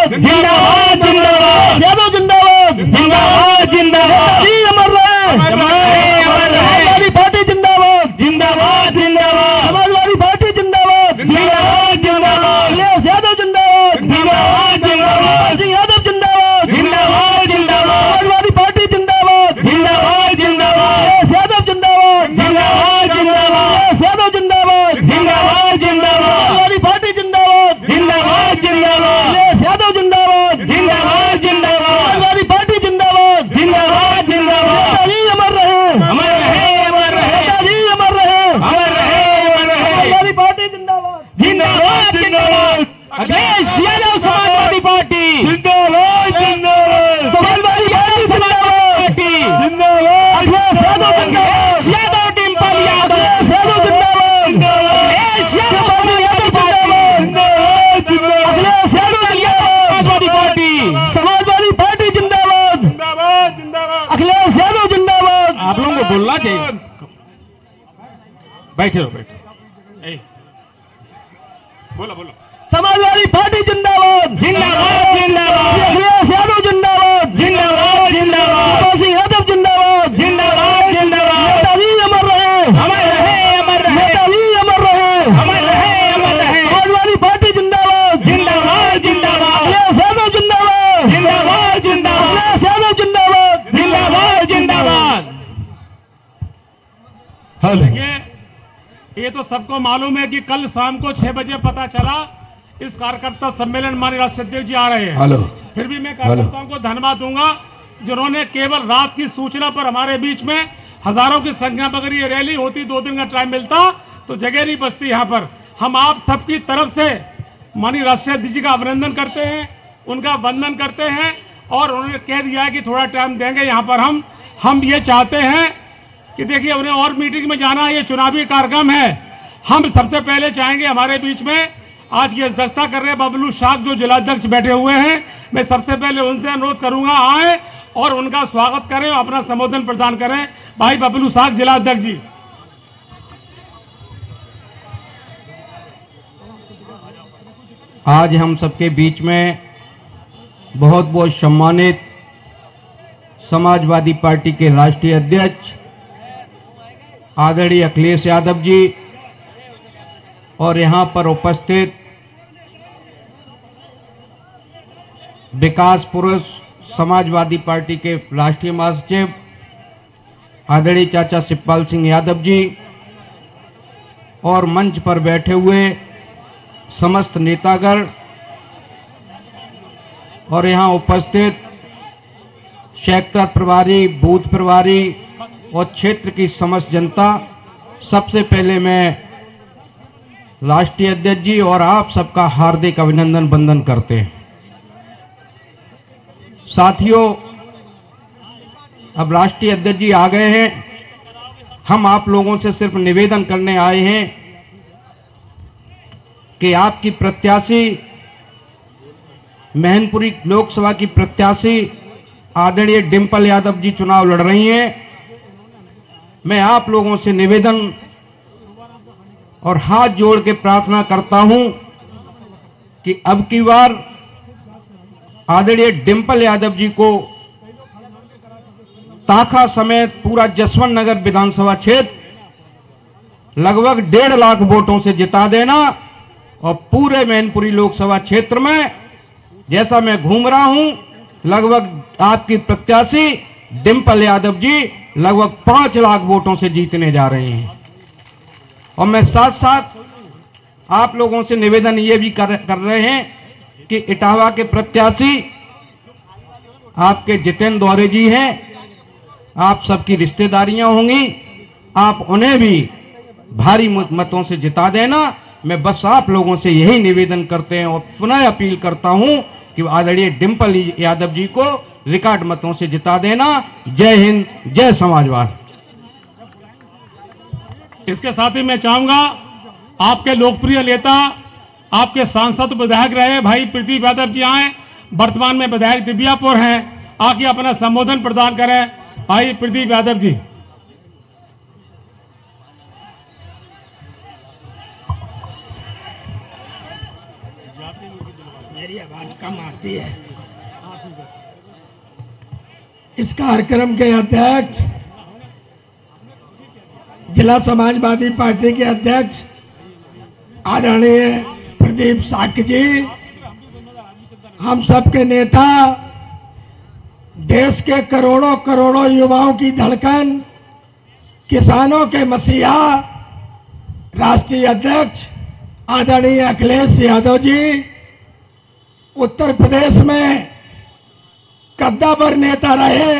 जिंदाबाद जिंदाबाद, यादव जिंदाबाद जिंदाबाद जिंदाबाद, जी अमर रहे, समाजवादी पार्टी जिंदाबाद जिंदाबाद जिंदाबाद, समाजवादी पार्टी जिंदाबाद जिंदाबाद जिंदाबाद, अखिलेश यादव जिंदाबाद जिंदाबाद जिंदाबाद, सिंह यादव जिंदाबाद जिंदाबाद जिंदाबाद, समाजवादी पार्टी जिंदाबाद जिंदाबाद जिंदाबाद, अखिलेश यादव जिंदाबाद जिंदाबाद जिंदाबाद, अखिलेश यादव जिंदाबाद जिंदाबाद जिंदाबाद, समाजवादी पार्टी जिंदाबाद जिंदाबाद जिंदाबाद, अखिलेश यादव जिंदाबाद जिंदाबाद जिंदाबाद, समाजवादी पार्टी जिंदाबाद जिंदाबाद जिंदाबाद, नेताजी अमर रहे, अमर रहे, अमर रहे, नेताजी अमर रहे, अमर रहे, अमर रहे, समाजवादी पार्टी जिंदाबाद जिंदाबाद जिंदाबाद, अखिलेश यादव समाजवादी पार्टी जिंदाबाद जिंदाबाद, समाजवादी पार्टी जिंदाबाद जिंदाबाद, अखिलेश यादव जिंदाबाद, यादव डिंपल यादव यादव जिंदाबाद, अखिलेश यादव जिंदाबाद जिंदाबाद, अखिलेश यादव समाजवादी पार्टी, समाजवादी पार्टी जिंदाबाद जिंदाबाद जिंदाबाद, अखिलेश यादव जिंदाबाद। आप लोगों को बोलना चाहिए, बैठे रहो बैठे, बोलो बोलो, समाजवादी पार्टी जिंदाबाद जिंदाबाद जिंदाबाद, अखिलेश यादव जिंदाबाद जिंदाबाद जिंदाबाद, सिंह यादव जिंदाबाद जिंदाबाद जिंदाबाद, नेताजी अमर रहे, अमर रहे, अमर रहे, नेताजी अमर रहे, अमर रहे, अमर रहे, समाजवादी पार्टी जिंदाबाद जिंदाबाद जिंदाबाद, अखिलेश यादव जिंदाबाद जिंदाबाद जिंदाबाद, अखिलेश यादव जिंदाबाद जिंदाबाद जिंदाबाद। ये तो सबको मालूम है कि कल शाम को 6 बजे पता चला इस कार्यकर्ता सम्मेलन माननीय राष्ट्रीय अध्यक्ष जी आ रहे हैं। फिर भी मैं कार्यकर्ताओं को धन्यवाद दूंगा जिन्होंने केवल रात की सूचना पर हमारे बीच में हजारों की संख्या में अगर ये रैली होती 2 दिन का टाइम मिलता तो जगह नहीं बचती। यहाँ पर हम आप सबकी तरफ से माननीय राष्ट्रीय अध्यक्ष जी का अभिनंदन करते हैं, उनका वंदन करते हैं और उन्होंने कह दिया है कि थोड़ा टाइम देंगे। यहाँ पर हम ये चाहते हैं कि देखिए उन्हें और मीटिंग में जाना, ये चुनावी कार्यक्रम है। हम सबसे पहले चाहेंगे हमारे बीच में आज की अध्यक्षता कर रहे बबलू साग जो जिलाध्यक्ष बैठे हुए हैं, मैं सबसे पहले उनसे अनुरोध करूंगा आए और उनका स्वागत करें और अपना संबोधन प्रदान करें। भाई बबलू साग जिलाध्यक्ष जी। आज हम सबके बीच में बहुत बहुत सम्मानित समाजवादी पार्टी के राष्ट्रीय अध्यक्ष आदरणीय अखिलेश यादव जी और यहां पर उपस्थित विकास पुरुष समाजवादी पार्टी के राष्ट्रीय महासचिव आदरणीय चाचा शिवपाल सिंह यादव जी और मंच पर बैठे हुए समस्त नेतागण और यहां उपस्थित सेक्टर प्रभारी, बूथ प्रभारी और क्षेत्र की समस्त जनता, सबसे पहले मैं राष्ट्रीय अध्यक्ष जी और आप सबका हार्दिक अभिनंदन वंदन करते हैं। साथियों, अब राष्ट्रीय अध्यक्ष जी आ गए हैं, हम आप लोगों से सिर्फ निवेदन करने आए हैं कि आपकी प्रत्याशी मैनपुरी लोकसभा की प्रत्याशी आदरणीय डिंपल यादव जी चुनाव लड़ रही हैं। मैं आप लोगों से निवेदन और हाथ जोड़ के प्रार्थना करता हूं कि अब की बार आदरणीय डिंपल यादव जी को ताखा समेत पूरा जसवंत नगर विधानसभा क्षेत्र लगभग 1.5 लाख वोटों से जिता देना और पूरे मैनपुरी लोकसभा क्षेत्र में जैसा मैं घूम रहा हूं लगभग आपकी प्रत्याशी डिंपल यादव जी लगभग 5 लाख वोटों से जीतने जा रहे हैं। और मैं साथ साथ आप लोगों से निवेदन ये भी कर रहे हैं कि इटावा के प्रत्याशी आपके जितेंद्र दौरे जी हैं, आप सबकी रिश्तेदारियां होंगी, आप उन्हें भी भारी मतों से जिता देना। मैं बस आप लोगों से यही निवेदन करते हैं और पुनः अपील करता हूं कि आदरणीय डिंपल यादव जी को रिकॉर्ड मतों से जिता देना। जय हिंद, जय समाजवाद। इसके साथ ही मैं चाहूंगा आपके लोकप्रिय नेता, आपके सांसद विधायक रहे भाई प्रदीप यादव जी आए, वर्तमान में विधायक दिव्यापुर हैं, आके अपना संबोधन प्रदान करें। भाई प्रदीप यादव जी। मेरी आवाज कम आती है। इस कार्यक्रम के अध्यक्ष, जिला समाजवादी पार्टी के अध्यक्ष आदरणीय प्रदीप साक्य जी, हम सबके नेता, देश के करोड़ों करोड़ों युवाओं की धड़कन, किसानों के मसीहा, राष्ट्रीय अध्यक्ष आदरणीय अखिलेश यादव जी, उत्तर प्रदेश में कद्दावर नेता रहे,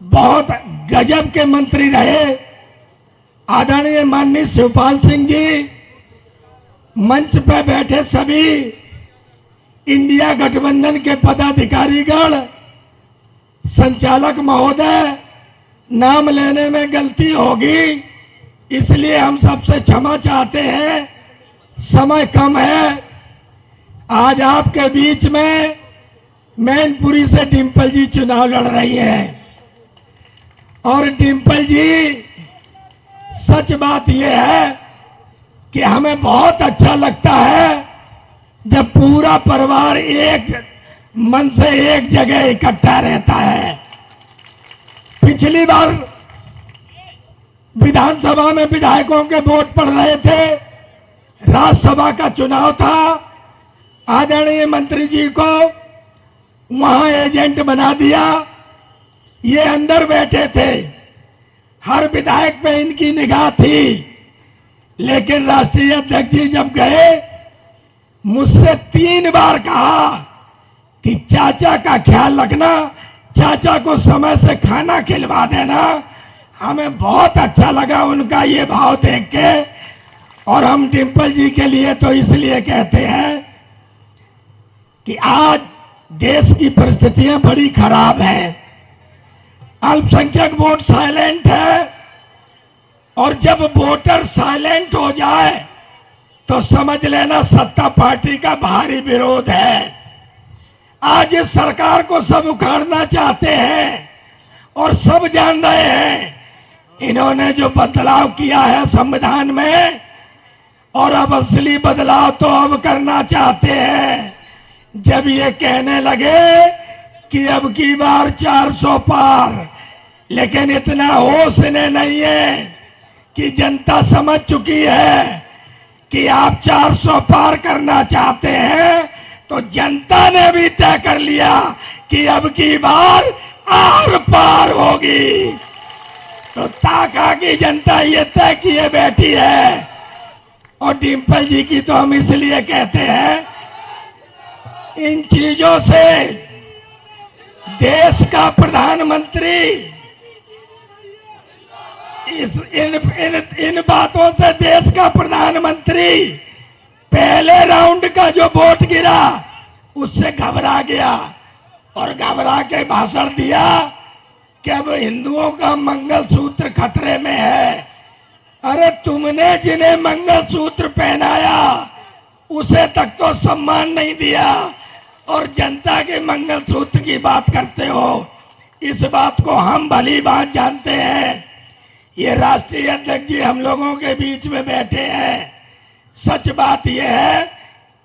बहुत गजब के मंत्री रहे, आदरणीय माननीय शिवपाल सिंह जी, मंच पर बैठे सभी इंडिया गठबंधन के पदाधिकारीगण, संचालक महोदय, नाम लेने में गलती होगी इसलिए हम सबसे क्षमा चाहते हैं, समय कम है। आज आपके बीच में मैनपुरी से डिंपल जी चुनाव लड़ रही हैं और डिंपल जी, सच बात यह है कि हमें बहुत अच्छा लगता है जब पूरा परिवार एक मन से एक जगह इकट्ठा रहता है। पिछली बार विधानसभा में विधायकों के वोट पड़ रहे थे, राज्यसभा का चुनाव था, आदरणीय मंत्री जी को वहां एजेंट बना दिया, ये अंदर बैठे थे, हर विधायक पे इनकी निगाह थी, लेकिन राष्ट्रीय अध्यक्ष जी जब गए, मुझसे 3 बार कहा कि चाचा का ख्याल रखना, चाचा को समय से खाना खिलवा देना। हमें बहुत अच्छा लगा उनका ये भाव देख के, और हम डिंपल जी के लिए तो इसलिए कहते हैं कि आज देश की परिस्थितियां बड़ी खराब हैं, अल्पसंख्यक वोट साइलेंट है, और जब वोटर साइलेंट हो जाए तो समझ लेना सत्ता पार्टी का भारी विरोध है। आज इस सरकार को सब उखाड़ना चाहते हैं और सब जान रहे हैं, इन्होंने जो बदलाव किया है संविधान में, और अब असली बदलाव तो अब करना चाहते हैं। जब ये कहने लगे कि अब की बार 400 पार, लेकिन इतना होश इन्हें नहीं है कि जनता समझ चुकी है कि आप 400 पार करना चाहते हैं, तो जनता ने भी तय कर लिया कि अब की बार आर पार होगी। तो ताका की जनता ये तय किए बैठी है, और डिंपल जी की तो हम इसलिए कहते हैं, इन चीजों से देश का प्रधानमंत्री, इन बातों से देश का प्रधानमंत्री पहले राउंड का जो वोट गिरा उससे घबरा गया और घबरा के भाषण दिया कि अब हिंदुओं का मंगलसूत्र खतरे में है। अरे तुमने जिन्हें मंगलसूत्र पहनाया उसे तक तो सम्मान नहीं दिया, और जनता के मंगलसूत्र की बात करते हो। इस बात को हम भली बात जानते हैं। ये राष्ट्रीय अध्यक्ष जी हम लोगों के बीच में बैठे हैं। सच बात यह है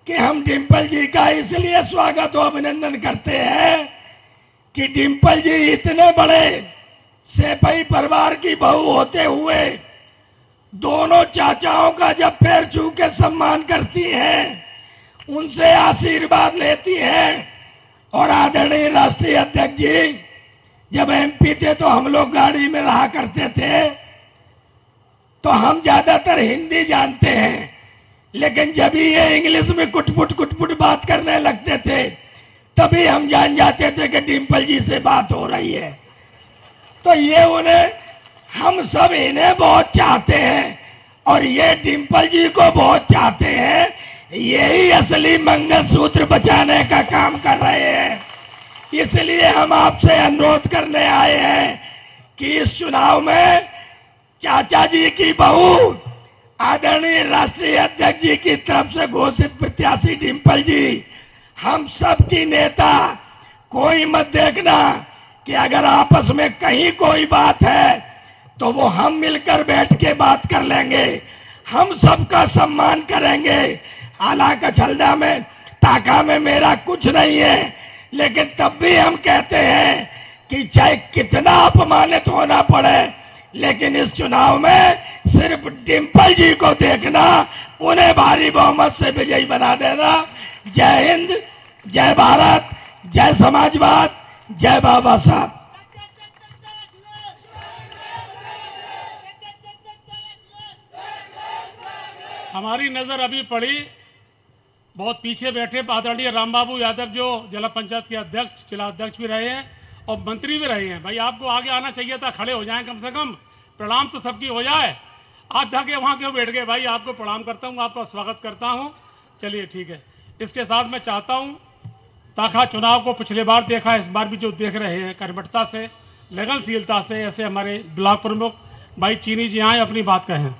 कि हम डिंपल जी का इसलिए स्वागत और अभिनंदन करते हैं कि डिंपल जी इतने बड़े सेपई परिवार की बहू होते हुए दोनों चाचाओं का जब पैर छू के सम्मान करती हैं, उनसे आशीर्वाद लेती हैं। और आदरणीय राष्ट्रीय अध्यक्ष जी जब एमपी थे तो हम लोग गाड़ी में रहा करते थे, तो हम ज्यादातर हिंदी जानते हैं, लेकिन जब ये इंग्लिश में कुटपुट बात करने लगते थे तभी हम जान जाते थे कि डिंपल जी से बात हो रही है। तो ये उन्हें, हम सब इन्हें बहुत चाहते हैं और ये डिंपल जी को बहुत चाहते हैं। यही असली मंगलसूत्र बचाने का काम कर रहे हैं। इसलिए हम आपसे अनुरोध करने आए हैं कि इस चुनाव में चाचा जी की बहू आदरणीय राष्ट्रीय अध्यक्ष जी की तरफ से घोषित प्रत्याशी डिंपल जी, हम सब की नेता, कोई मत देखना कि अगर आपस में कहीं कोई बात है तो वो हम मिलकर बैठ के बात कर लेंगे, हम सबका सम्मान करेंगे। हालांकि छलदा में ताका में मेरा कुछ नहीं है, लेकिन तब भी हम कहते हैं कि चाहे कितना अपमानित होना पड़े, लेकिन इस चुनाव में सिर्फ डिंपल जी को देखना, उन्हें भारी बहुमत से विजयी बना देना। जय हिंद, जय भारत, जय समाजवाद, जय बाबा साहब। हमारी नजर अभी पड़ी, बहुत पीछे बैठे आदरणीय रामबाबू यादव जो जिला पंचायत के अध्यक्ष, जिला अध्यक्ष भी रहे हैं और मंत्री भी रहे हैं। भाई आपको आगे आना चाहिए था, खड़े हो जाएं कम से कम, प्रणाम तो सबकी हो जाए। आप जाके वहां क्यों बैठ गए? भाई आपको प्रणाम करता हूं, आपका स्वागत करता हूं। चलिए ठीक है। इसके साथ मैं चाहता हूं, ताखा चुनाव को पिछले बार देखा, इस बार भी जो देख रहे हैं, कर्मठता से, लगनशीलता से, ऐसे हमारे ब्लॉक प्रमुख भाई चीनी जी आए, अपनी बात कहें।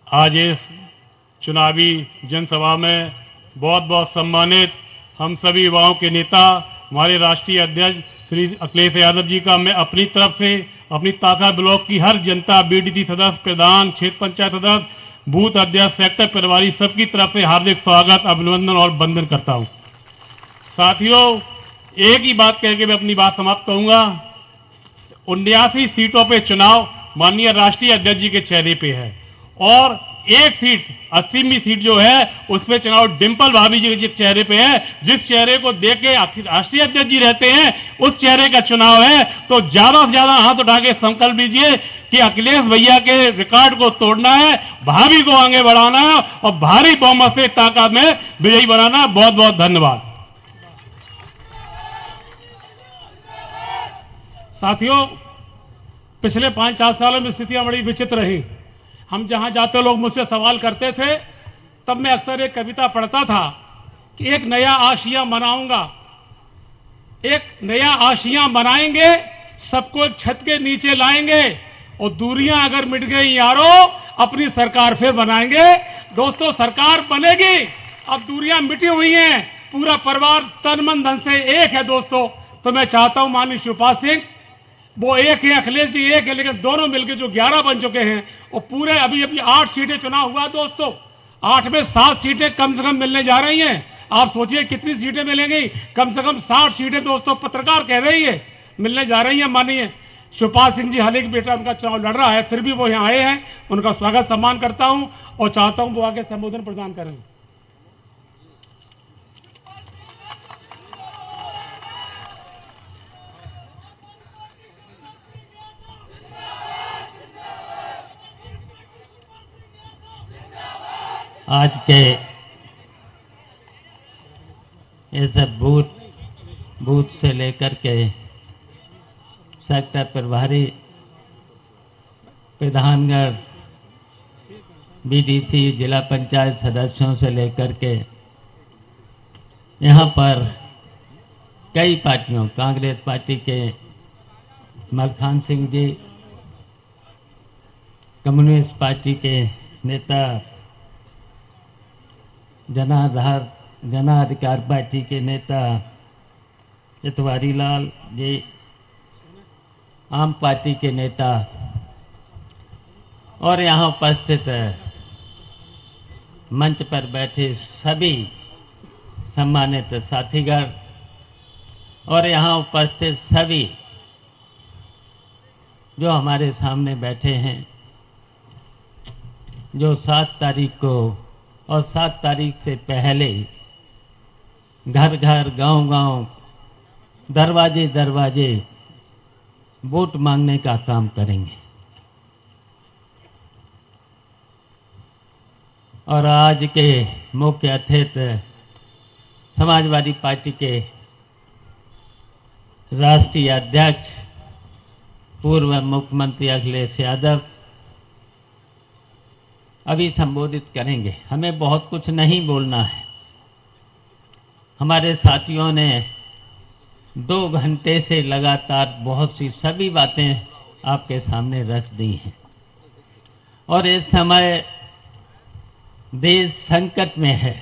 आज इस चुनावी जनसभा में बहुत बहुत सम्मानित हम सभी युवाओं के नेता, हमारे राष्ट्रीय अध्यक्ष श्री अखिलेश यादव जी का मैं अपनी तरफ से, अपनी ताका ब्लॉक की हर जनता, बीडीसी सदस्य, प्रधान, क्षेत्र पंचायत सदस्य, बूथ अध्यक्ष, सेक्टर प्रभारी, सबकी तरफ से हार्दिक स्वागत, अभिनंदन और वंदन करता हूं। साथियों, एक ही बात कह के मैं अपनी बात समाप्त करूंगा। 79 सीटों पे चुनाव माननीय राष्ट्रीय अध्यक्ष जी के चेहरे पे है और एक सीट 80वीं सीट जो है उस पे चुनाव डिंपल भाभी जी के चेहरे पे है। जिस चेहरे को देख के राष्ट्रीय अध्यक्ष जी रहते हैं उस चेहरे का चुनाव है। तो ज्यादा से ज्यादा हाथ उठा के संकल्प लीजिए कि अखिलेश भैया के रिकॉर्ड को तोड़ना है, भाभी को आगे बढ़ाना है और भारी बहुमत से ताकत में विजयी बनाना। बहुत बहुत धन्यवाद। साथियों, पिछले 5-4 सालों में स्थितियां बड़ी विचित्र रही। हम जहां जाते लोग मुझसे सवाल करते थे, तब मैं अक्सर एक कविता पढ़ता था कि एक नया आशिया मनाऊंगा, एक नया आशिया बनाएंगे, सबको एक छत के नीचे लाएंगे और दूरियां अगर मिट गई यारो, अपनी सरकार फिर बनाएंगे। दोस्तों, सरकार बनेगी, अब दूरियां मिटी हुई हैं, पूरा परिवार तन मन धन से एक है। दोस्तों, तो मैं चाहता हूं माननीय शिवपाल सिंह, वो एक है, अखिलेश जी एक है, लेकिन दोनों मिलकर जो 11 बन चुके हैं और पूरे अभी 8 सीटें चुनाव हुआ। दोस्तों, 8 में 7 सीटें कम से कम मिलने जा रही हैं। आप सोचिए कितनी सीटें मिलेंगी, कम से कम 60 सीटें। दोस्तों, पत्रकार कह रही है मिलने जा रही हैं। माननीय शिवपाल सिंह जी, हाल ही बेटा उनका चुनाव लड़ रहा है, फिर भी वो यहाँ आए हैं, उनका स्वागत सम्मान करता हूं और चाहता हूं वो आगे संबोधन प्रदान करें। आज के इस बूथ से लेकर के सेक्टर प्रभारी, प्रधानगढ़, बीडीसी, जिला पंचायत सदस्यों से लेकर के यहाँ पर कई पार्टियों, कांग्रेस पार्टी के मलखान सिंह जी, कम्युनिस्ट पार्टी के नेता, जनाधिकार पार्टी के नेता इतवारी लाल जी, आम पार्टी के नेता और यहाँ उपस्थित मंच पर बैठे सभी सम्मानित साथीगण और यहाँ उपस्थित सभी जो हमारे सामने बैठे हैं, जो 7 तारीख को और 7 तारीख से पहले घर घर, गांव गांव, दरवाजे दरवाजे वोट मांगने का काम करेंगे। और आज के मुख्य अतिथि समाजवादी पार्टी के राष्ट्रीय अध्यक्ष, पूर्व मुख्यमंत्री अखिलेश यादव अभी संबोधित करेंगे। हमें बहुत कुछ नहीं बोलना है। हमारे साथियों ने 2 घंटे से लगातार बहुत सी सभी बातें आपके सामने रख दी हैं और इस समय देश संकट में है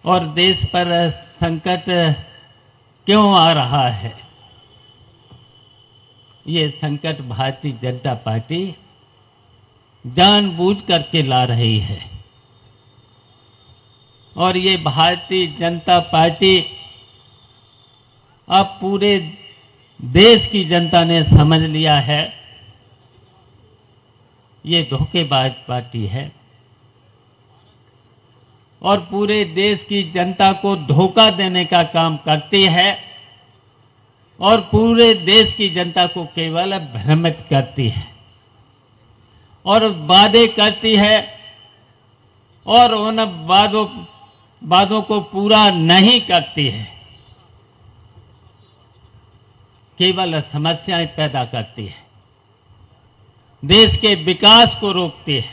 और देश पर संकट क्यों आ रहा है? ये संकट भारतीय जनता पार्टी जानबूझ करके ला रही है। और ये भारतीय जनता पार्टी अब पूरे देश की जनता ने समझ लिया है, ये धोखेबाज पार्टी है और पूरे देश की जनता को धोखा देने का काम करती है और पूरे देश की जनता को केवल भ्रमित करती है और वादे करती है और उन वादों को पूरा नहीं करती है, केवल समस्याएं पैदा करती है, देश के विकास को रोकती है,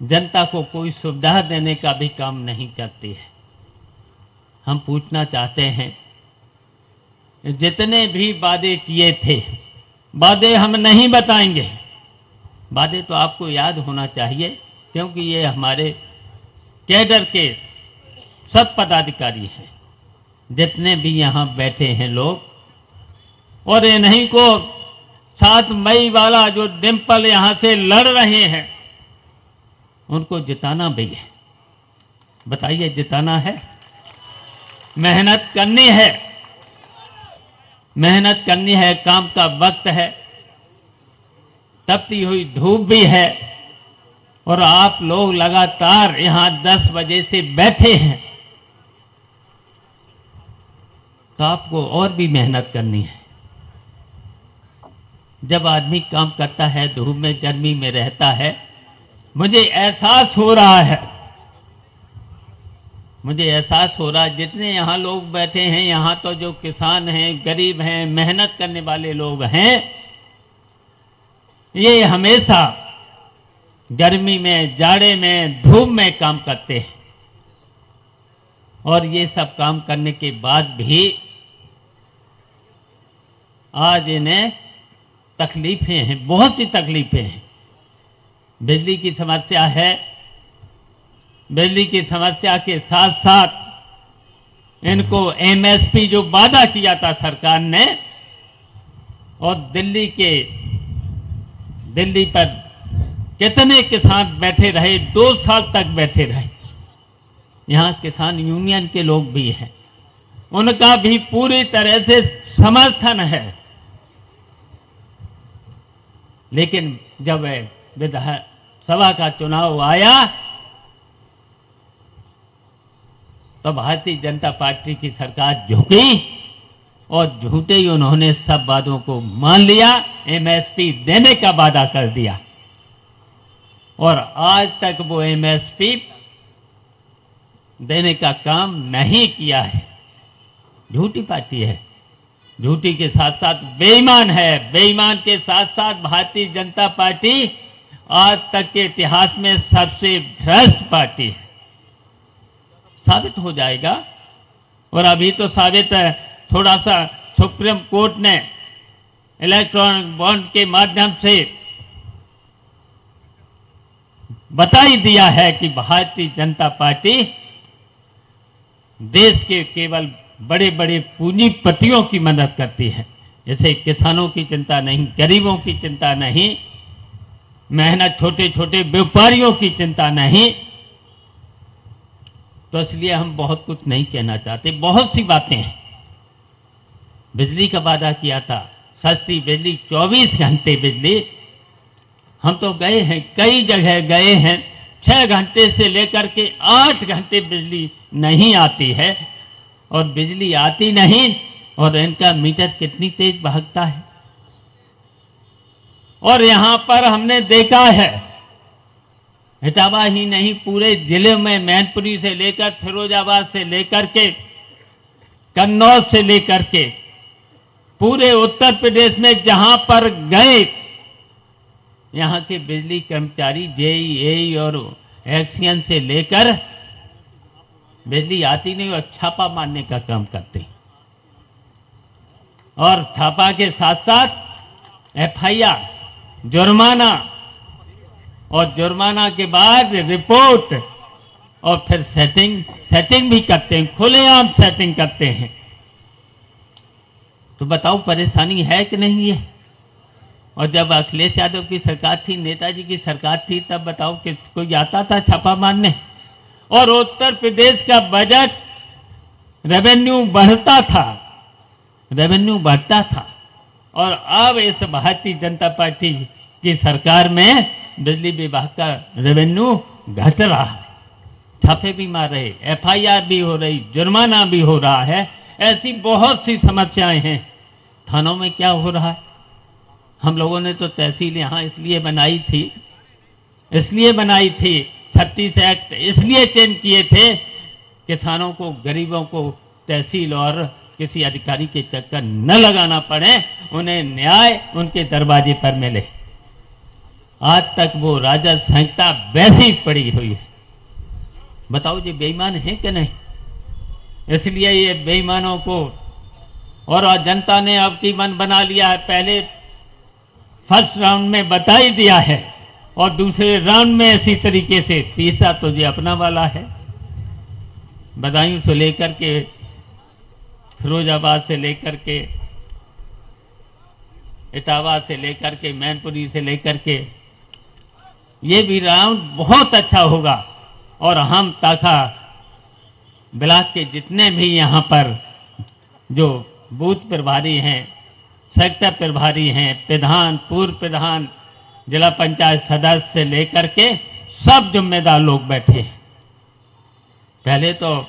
जनता को कोई सुविधा देने का भी काम नहीं करती है। हम पूछना चाहते हैं, जितने भी वादे किए थे, वादे हम नहीं बताएंगे, वादे तो आपको याद होना चाहिए क्योंकि ये हमारे कैडर के सब पदाधिकारी हैं, जितने भी यहां बैठे हैं लोग, और इन्हीं को 7 मई वाला जो डिंपल यहां से लड़ रहे हैं उनको जिताना भी है। बताइए, जिताना है? मेहनत करनी है, मेहनत करनी है, काम का वक्त है, तपती हुई धूप भी है और आप लोग लगातार यहां 10 बजे से बैठे हैं, तो आपको और भी मेहनत करनी है। जब आदमी काम करता है, धूप में गर्मी में रहता है, मुझे एहसास हो रहा है, मुझे एहसास हो रहा है, जितने यहां लोग बैठे हैं, यहां तो जो किसान हैं, गरीब हैं, मेहनत करने वाले लोग हैं, ये हमेशा गर्मी में, जाड़े में, धूप में काम करते हैं और ये सब काम करने के बाद भी आज इन्हें तकलीफें हैं, बहुत सी तकलीफें हैं। बिजली की समस्या है, बिजली की समस्या के साथ साथ इनको एमएसपी जो वादा किया था सरकार ने, और दिल्ली पर कितने किसान बैठे रहे, 2 साल तक बैठे रहे। यहां किसान यूनियन के लोग भी हैं, उनका भी पूरी तरह से समर्थन है, लेकिन जब विधानसभा का चुनाव आया तो भारतीय जनता पार्टी की सरकार झुकी और झूठे ही उन्होंने सब वादों को मान लिया, एमएसपी देने का वादा कर दिया और आज तक वो एमएसपी देने का काम नहीं किया है। झूठी पार्टी है, झूठी के साथ साथ बेईमान है, बेईमान के साथ साथ भारतीय जनता पार्टी आज तक के इतिहास में सबसे भ्रष्ट पार्टी है। साबित हो जाएगा, और अभी तो साबित है, थोड़ा सा सुप्रीम कोर्ट ने इलेक्ट्रॉनिक बॉन्ड के माध्यम से बता ही दिया है कि भारतीय जनता पार्टी देश के केवल बड़े बड़े पूंजीपतियों की मदद करती है, जैसे किसानों की चिंता नहीं, गरीबों की चिंता नहीं, मेहनत छोटे छोटे व्यापारियों की चिंता नहीं। तो इसलिए हम बहुत कुछ नहीं कहना चाहते, बहुत सी बातें हैं। बिजली का वादा किया था, सस्ती बिजली, 24 घंटे बिजली, हम तो गए हैं, कई जगह गए हैं, 6 घंटे से लेकर के 8 घंटे बिजली नहीं आती है, और बिजली आती नहीं, और इनका मीटर कितनी तेज भागता है। और यहां पर हमने देखा है, इटावा ही नहीं, पूरे जिले में मैनपुरी से लेकर फिरोजाबाद से लेकर के कन्नौज से लेकर के पूरे उत्तर प्रदेश में जहां पर गए, यहां के बिजली कर्मचारी जेई और एक्सियन से लेकर बिजली आती नहीं और छापा मारने का काम करते हैं, और छापा के साथ साथ एफआईआर, जुर्माना, और जुर्माना के बाद रिपोर्ट, और फिर सेटिंग भी करते हैं, खुलेआम सेटिंग करते हैं। तो बताओ परेशानी है कि नहीं है? और जब अखिलेश यादव की सरकार थी, नेताजी की सरकार थी, तब बताओ कि कोई आता था छापा मारने? और उत्तर प्रदेश का बजट रेवेन्यू बढ़ता था, रेवेन्यू बढ़ता था। और अब इस भारतीय जनता पार्टी की सरकार में बिजली विभाग का रेवेन्यू घट रहा है, छापे भी मार रहे, एफआईआर भी हो रही, जुर्माना भी हो रहा है, ऐसी बहुत सी समस्याएं हैं। थानों में क्या हो रहा है? हम लोगों ने तो तहसील यहां इसलिए बनाई थी 36 एक्ट इसलिए चेंज किए थे, किसानों को, गरीबों को तहसील और किसी अधिकारी के चक्कर न लगाना पड़े, उन्हें न्याय उनके दरवाजे पर मिले। आज तक वो राजस्व संहिता वैसी पड़ी हुई है। बताओ ये बेईमान है कि नहीं? इसलिए ये बेईमानों को, और जनता ने अब की मन बना लिया है। पहले फर्स्ट राउंड में बता ही दिया है, और दूसरे राउंड में इसी तरीके से, तीसरा तो ये अपना वाला है। बदायूं से लेकर के, फिरोजाबाद से लेकर के, इटावा से लेकर के, मैनपुरी से लेकर के, ये भी राउंड बहुत अच्छा होगा। और हम ताका ब्लॉक के जितने भी यहाँ पर जो बूथ प्रभारी हैं, सेक्टर प्रभारी हैं, प्रधान, पूर्व प्रधान, जिला पंचायत सदस्य से लेकर के सब जिम्मेदार लोग बैठे हैं। पहले तो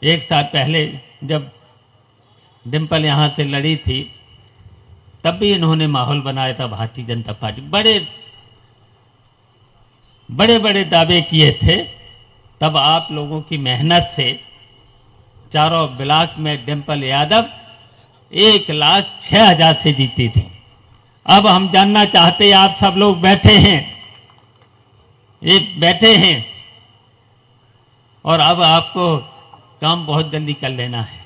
एक साल पहले जब डिम्पल यहां से लड़ी थी, तब भी इन्होंने माहौल बनाया था। भारतीय जनता पार्टी बड़े बड़े दावे किए थे। तब आप लोगों की मेहनत से चारों ब्लॉक में डिम्पल यादव 1,06,000 से जीती थी। अब हम जानना चाहते, आप सब लोग बैठे हैं, और अब आपको काम बहुत जल्दी कर लेना है।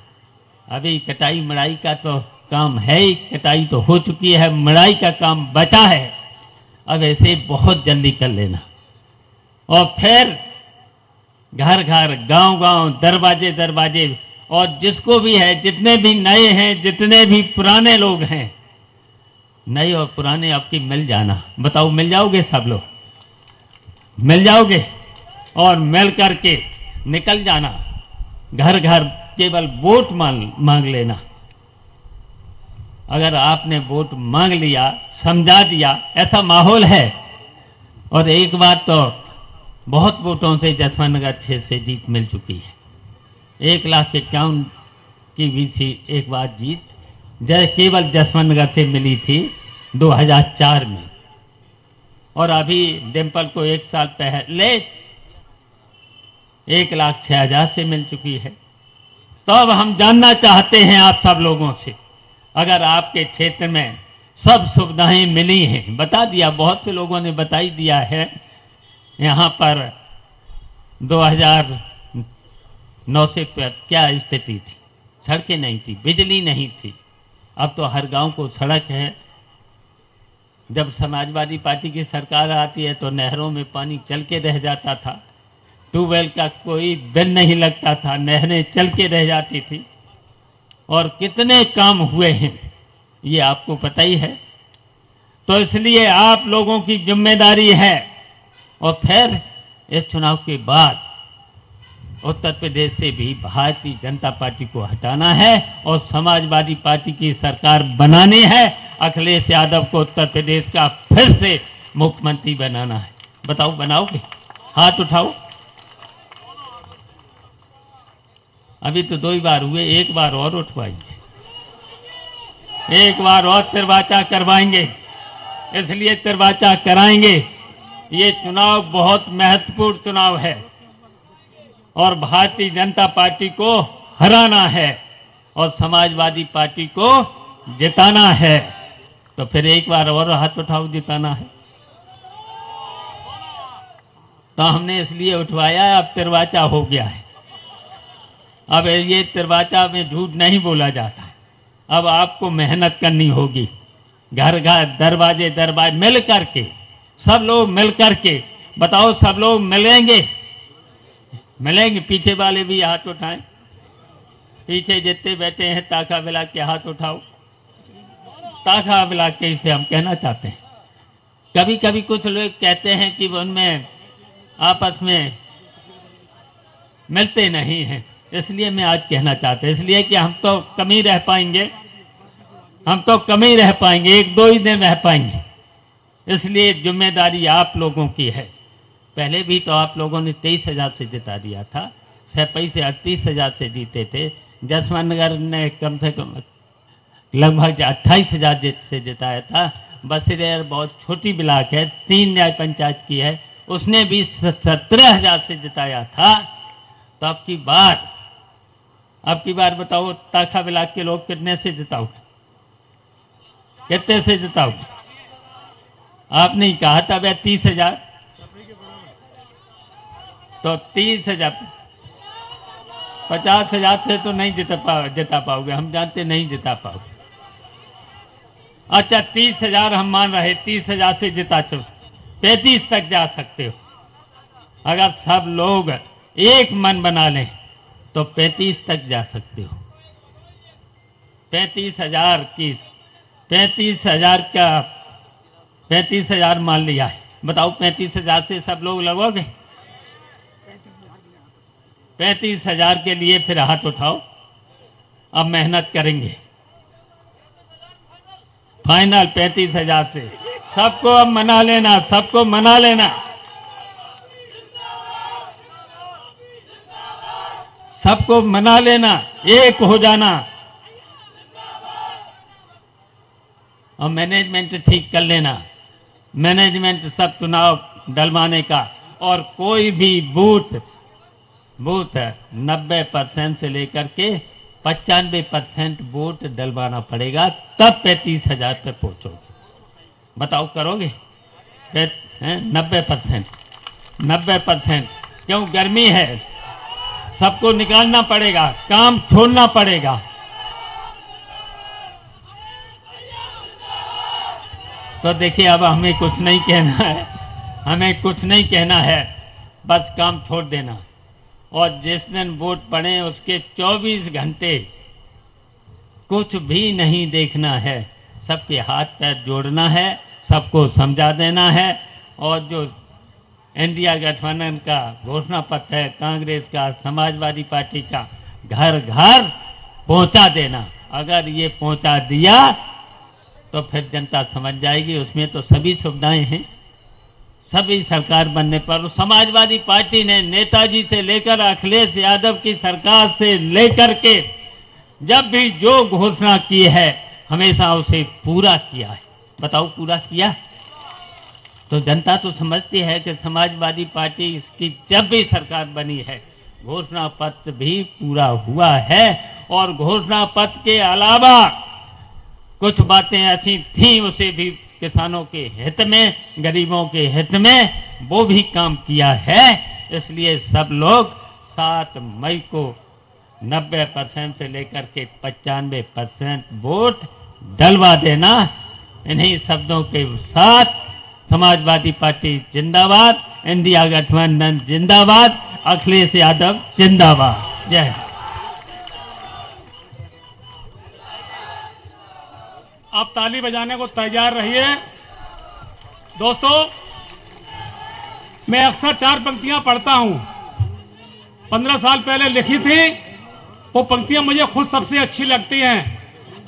अभी कटाई मड़ाई का तो काम है ही, कटाई तो हो चुकी है, मड़ाई का काम बचा है। अब ऐसे बहुत जल्दी कर लेना, और फिर घर घर, गांव गांव, दरवाजे दरवाजे, और जिसको भी है, जितने भी नए हैं, जितने भी पुराने लोग हैं, नए और पुराने आपकी मिल जाना। बताओ मिल जाओगे? सब लोग मिल जाओगे? और मिल करके निकल जाना घर घर, केवल वोट मांग लेना। अगर आपने वोट मांग लिया, समझा दिया, ऐसा माहौल है। और एक बार तो बहुत वोटों से जसवंत नगर क्षेत्र से जीत मिल चुकी है। 1,51,000 की भी थी एक बार जीत, केवल जसवंत नगर से मिली थी 2004 में। और अभी डिम्पल को एक साल पहले 1,06,000 से मिल चुकी है। तो अब हम जानना चाहते हैं आप सब लोगों से, अगर आपके क्षेत्र में सब सुविधाएं मिली हैं, बता दिया, बहुत से लोगों ने बता ही दिया है। यहाँ पर 2009 से क्या स्थिति थी? सड़कें नहीं थी, बिजली नहीं थी। अब तो हर गांव को सड़क है। जब समाजवादी पार्टी की सरकार आती है तो नहरों में पानी चल के रह जाता था, ट्यूबवेल का कोई बिल नहीं लगता था, नहरें चल के रह जाती थी। और कितने काम हुए हैं ये आपको पता ही है। तो इसलिए आप लोगों की जिम्मेदारी है। और फिर इस चुनाव के बाद उत्तर प्रदेश से भी भारतीय जनता पार्टी को हटाना है और समाजवादी पार्टी की सरकार बनानी है। अखिलेश यादव को उत्तर प्रदेश का फिर से मुख्यमंत्री बनाना है। बताओ बनाओगे? हाथ उठाओ। अभी तो 2 ही बार हुए, एक बार और उठवाएंगे, एक बार और तिरवाचा करवाएंगे। इसलिए तिरवाचा कराएंगे। ये चुनाव बहुत महत्वपूर्ण चुनाव है और भारतीय जनता पार्टी को हराना है और समाजवादी पार्टी को जिताना है। तो फिर एक बार और हाथ उठाओ, जिताना है। तो हमने इसलिए उठवाया, अब तिरवाचा हो गया है। अब ये तिरवाचा में झूठ नहीं बोला जाता है। अब आपको मेहनत करनी होगी, घर घर, दरवाजे दरवाजे मिल करके, सब लोग मिल करके। बताओ, सब लोग मिलेंगे? मिलेंगे? पीछे वाले भी हाथ उठाएं। पीछे जितने बैठे हैं ताका मिला के हाथ उठाओ। ताखा इलाके से हम कहना चाहते हैं। कभी कभी कुछ लोग कहते हैं कि वो उनमें आपस में मिलते नहीं हैं, इसलिए मैं आज कहना चाहता हूं, इसलिए कि हम तो कम ही रह पाएंगे, एक दो ही दिन रह पाएंगे, इसलिए जिम्मेदारी आप लोगों की है। पहले भी तो आप लोगों ने 23,000 से जिता दिया था, सैपई से 38,000 से जीते थे, जसवंत नगर ने कम से कम लगभग 28,000 से जिताया था। बसिरेर बहुत छोटी ब्लॉक है, 3 न्याय पंचायत की है, उसने भी 17,000 से जिताया था। तो अब की बार बताओ ताखा ब्लॉक के लोग कितने से जिताओगे, कितने से जिताओगे? आपने ही कहा था वह 30,000, तो 30,000 50,000 से तो नहीं जिता पाओगे, हम जानते नहीं जिता पाओगे। अच्छा 30,000 हम मान रहे, 30,000 से जिता 35 तक जा सकते हो। अगर सब लोग एक मन बना लें तो 35 तक जा सकते हो। 35,000 मान लिया है, बताओ 35,000 से सब लोग लगोगे? 35,000 के लिए फिर हाथ उठाओ, अब मेहनत करेंगे। फाइनल 35,000 से सबको अब मना लेना, सबको मना लेना, सबको मना लेना, एक हो जाना और मैनेजमेंट ठीक कर लेना। मैनेजमेंट सब चुनाव डलवाने का, और कोई भी बूथ 90% से लेकर के 95% वोट डलवाना पड़ेगा, तब 35,000 पे पहुंचोगे। बताओ करोगे? 90%। क्यों? गर्मी है, सबको निकालना पड़ेगा, काम छोड़ना पड़ेगा। तो देखिए अब हमें कुछ नहीं कहना है, बस काम छोड़ देना। और जिस दिन वोट पड़े उसके 24 घंटे कुछ भी नहीं देखना है, सबके हाथ पैर जोड़ना है, सबको समझा देना है। और जो इंडिया गठबंधन का घोषणा पत्र है, कांग्रेस का, समाजवादी पार्टी का, घर घर पहुंचा देना। अगर ये पहुंचा दिया तो फिर जनता समझ जाएगी, उसमें तो सभी सुविधाएं हैं। सभी सरकार बनने पर समाजवादी पार्टी ने नेताजी से लेकर अखिलेश यादव की सरकार से लेकर के जब भी जो घोषणा की है हमेशा उसे पूरा किया है। बताओ पूरा किया? तो जनता तो समझती है कि समाजवादी पार्टी इसकी जब भी सरकार बनी है घोषणा पत्र भी पूरा हुआ है। और घोषणा पत्र के अलावा कुछ बातें ऐसी थी उसे भी किसानों के हित में, गरीबों के हित में वो भी काम किया है। इसलिए सब लोग 7 मई को 90% से लेकर के 95% वोट डलवा देना। इन्हीं शब्दों के साथ समाजवादी पार्टी जिंदाबाद, इंडिया गठबंधन जिंदाबाद, अखिलेश यादव जिंदाबाद। जय हिंद। आप ताली बजाने को तैयार रहिए। दोस्तों, मैं अक्सर 4 पंक्तियां पढ़ता हूं, 15 साल पहले लिखी थी। वो पंक्तियां मुझे खुद सबसे अच्छी लगती हैं।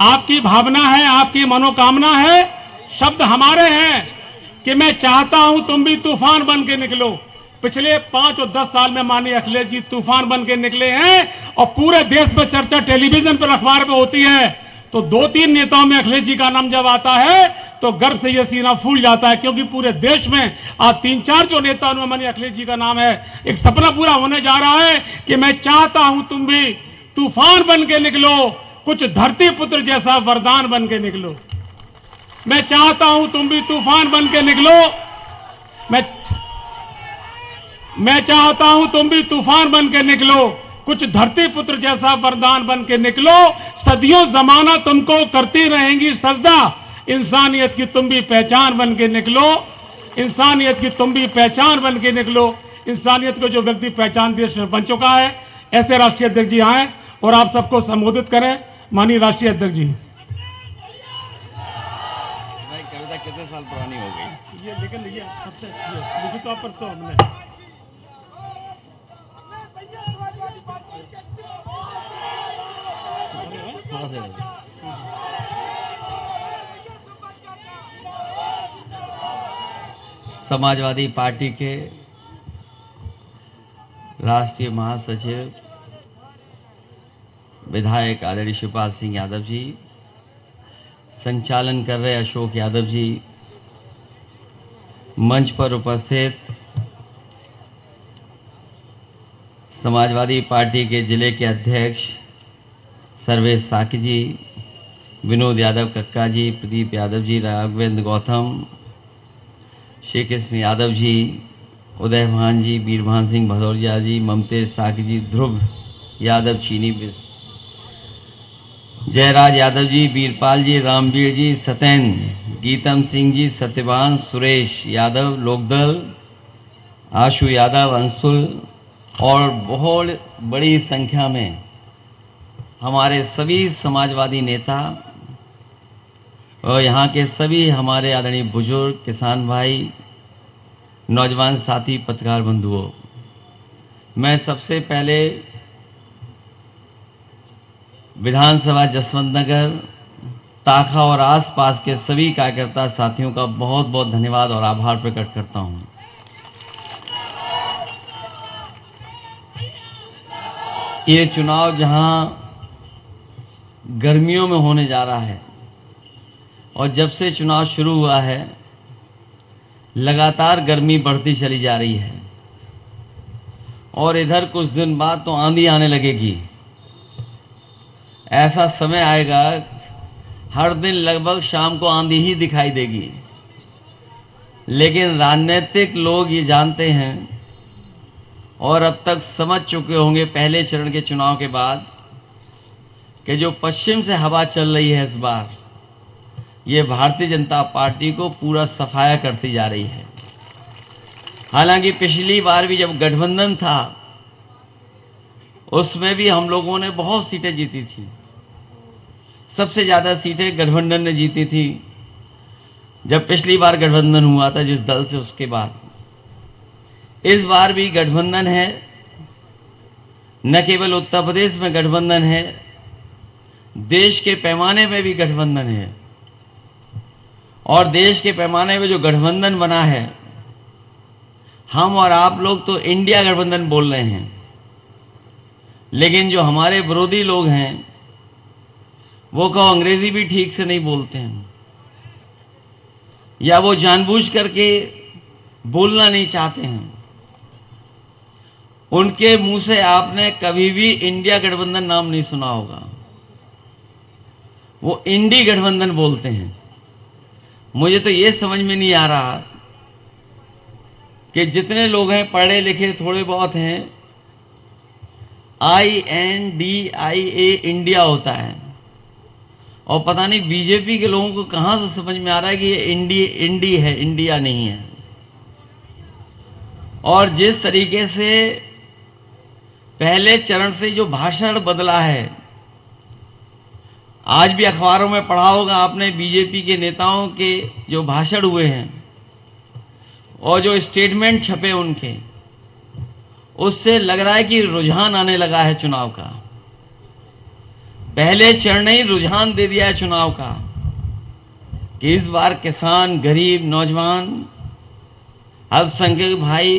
आपकी भावना है, आपकी मनोकामना है, शब्द हमारे हैं कि मैं चाहता हूं तुम भी तूफान बन के निकलो। पिछले 5 और 10 साल में माननीय अखिलेश जी तूफान बन के निकले हैं और पूरे देश में चर्चा टेलीविजन पर, अखबार पर होती है। तो 2-3 नेताओं में अखिलेश जी का नाम जब आता है तो गर्व से यह सीना फूल जाता है, क्योंकि पूरे देश में आज 3-4 जो नेता उनमें माननीय अखिलेश जी का नाम है। एक सपना पूरा होने जा रहा है कि मैं चाहता हूं तुम भी तूफान बन के निकलो, कुछ धरती पुत्र जैसा वरदान बन के निकलो। मैं चाहता हूं तुम भी तूफान बन के निकलो, मैं चाहता हूं तुम भी तूफान बन के निकलो, कुछ धरती पुत्र जैसा वरदान बन के निकलो। सदियों जमाना तुमको करती रहेंगी सजदा, इंसानियत की तुम भी पहचान बन के निकलो, इंसानियत की तुम भी पहचान बन के निकलो। इंसानियत को जो व्यक्ति पहचान देश में बन चुका है, ऐसे राष्ट्रीय अध्यक्ष जी आए और आप सबको संबोधित करें। माननीय राष्ट्रीय अध्यक्ष जी। ये लेकिन ये सबसे लिखित तौर पर सो हमने समाजवादी पार्टी के राष्ट्रीय महासचिव विधायक आदरणीय शिवपाल सिंह यादव जी, संचालन कर रहे अशोक यादव जी, मंच पर उपस्थित समाजवादी पार्टी के जिले के अध्यक्ष सर्वेश साकी जी, विनोद यादव कक्का जी, प्रदीप यादव जी, राघवेंद्र गौतम, श्री कृष्ण यादव जी, उदय भान जी, बीरभान सिंह भदौरिया जी, ममतेज साकी जी, ध्रुव यादव चीनी, जयराज यादव जी, वीरपाल जी, रामवीर जी, सत्यन, गीतम सिंह जी, सत्यवान, सुरेश यादव, लोकदल, आशु यादव, अंशुल और बहुत बड़ी संख्या में हमारे सभी समाजवादी नेता और यहाँ के सभी हमारे आदरणीय बुजुर्ग, किसान भाई, नौजवान साथी, पत्रकार बंधुओं, मैं सबसे पहले विधानसभा जसवंत नगर, ताखा और आसपास के सभी कार्यकर्ता साथियों का बहुत बहुत धन्यवाद और आभार प्रकट करता हूं। ये चुनाव जहां गर्मियों में होने जा रहा है और जब से चुनाव शुरू हुआ है लगातार गर्मी बढ़ती चली जा रही है और इधर कुछ दिन बाद तो आंधी आने लगेगी। ऐसा समय आएगा हर दिन लगभग शाम को आंधी ही दिखाई देगी। लेकिन राजनीतिक लोग ये जानते हैं और अब तक समझ चुके होंगे पहले चरण के चुनाव के बाद कि जो पश्चिम से हवा चल रही है इस बार ये भारतीय जनता पार्टी को पूरा सफाया करती जा रही है। हालांकि पिछली बार भी जब गठबंधन था उसमें भी हम लोगों ने बहुत सीटें जीती थी। सबसे ज्यादा सीटें गठबंधन ने जीती थी जब पिछली बार गठबंधन हुआ था जिस दल से। उसके बाद इस बार भी गठबंधन है, न केवल उत्तर प्रदेश में गठबंधन है, देश के पैमाने में भी गठबंधन है। और देश के पैमाने में जो गठबंधन बना है, हम और आप लोग तो इंडिया गठबंधन बोल रहे हैं, लेकिन जो हमारे विरोधी लोग हैं वो कहो अंग्रेजी भी ठीक से नहीं बोलते हैं या वो जानबूझ करके बोलना नहीं चाहते हैं। उनके मुंह से आपने कभी भी इंडिया गठबंधन नाम नहीं सुना होगा, वो इंडी गठबंधन बोलते हैं। मुझे तो ये समझ में नहीं आ रहा कि जितने लोग हैं पढ़े लिखे थोड़े बहुत हैं, INDIA इंडिया होता है और पता नहीं बीजेपी के लोगों को कहां से समझ में आ रहा है कि ये इंडी है, इंडिया नहीं है। और जिस तरीके से पहले चरण से जो भाषण बदला है, आज भी अखबारों में पढ़ा होगा आपने बीजेपी के नेताओं के जो भाषण हुए हैं और जो स्टेटमेंट छपे उनके, उससे लग रहा है कि रुझान आने लगा है चुनाव का। पहले चरण ने ही रुझान दे दिया है चुनाव का कि इस बार किसान, गरीब, नौजवान, अल्पसंख्यक भाई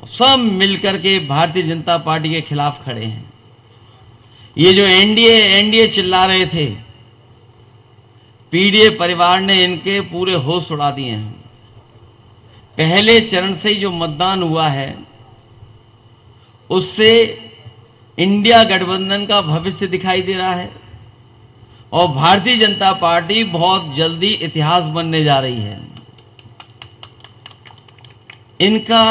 सब मिलकर के भारतीय जनता पार्टी के खिलाफ खड़े हैं। ये जो एनडीए चिल्ला रहे थे, पीडीए परिवार ने इनके पूरे होश उड़ा दिए हैं। पहले चरण से ही जो मतदान हुआ है उससे इंडिया गठबंधन का भविष्य दिखाई दे रहा है और भारतीय जनता पार्टी बहुत जल्दी इतिहास बनने जा रही है। इनका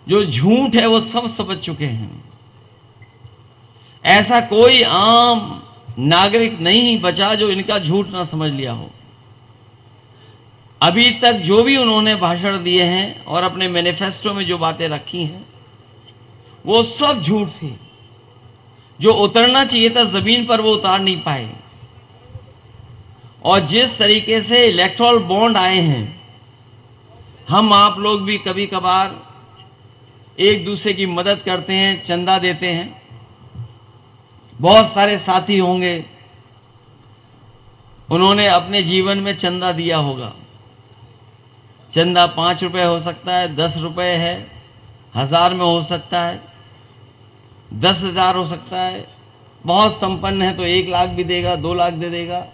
जो झूठ है वो सब समझ चुके हैं। ऐसा कोई आम नागरिक नहीं बचा जो इनका झूठ ना समझ लिया हो। अभी तक जो भी उन्होंने भाषण दिए हैं और अपने मैनिफेस्टो में जो बातें रखी हैं वो सब झूठ थी। जो उतरना चाहिए था जमीन पर वो उतार नहीं पाए। और जिस तरीके से इलेक्टोरल बॉन्ड आए हैं हम आप लोग भी कभी कभार एक दूसरे की मदद करते हैं, चंदा देते हैं। बहुत सारे साथी होंगे, उन्होंने अपने जीवन में चंदा दिया होगा। चंदा 5 रुपए हो सकता है, 10 रुपए है, 1000 में हो सकता है, 10,000 हो सकता है। बहुत संपन्न है तो 1 लाख भी देगा, 2 लाख दे देगा,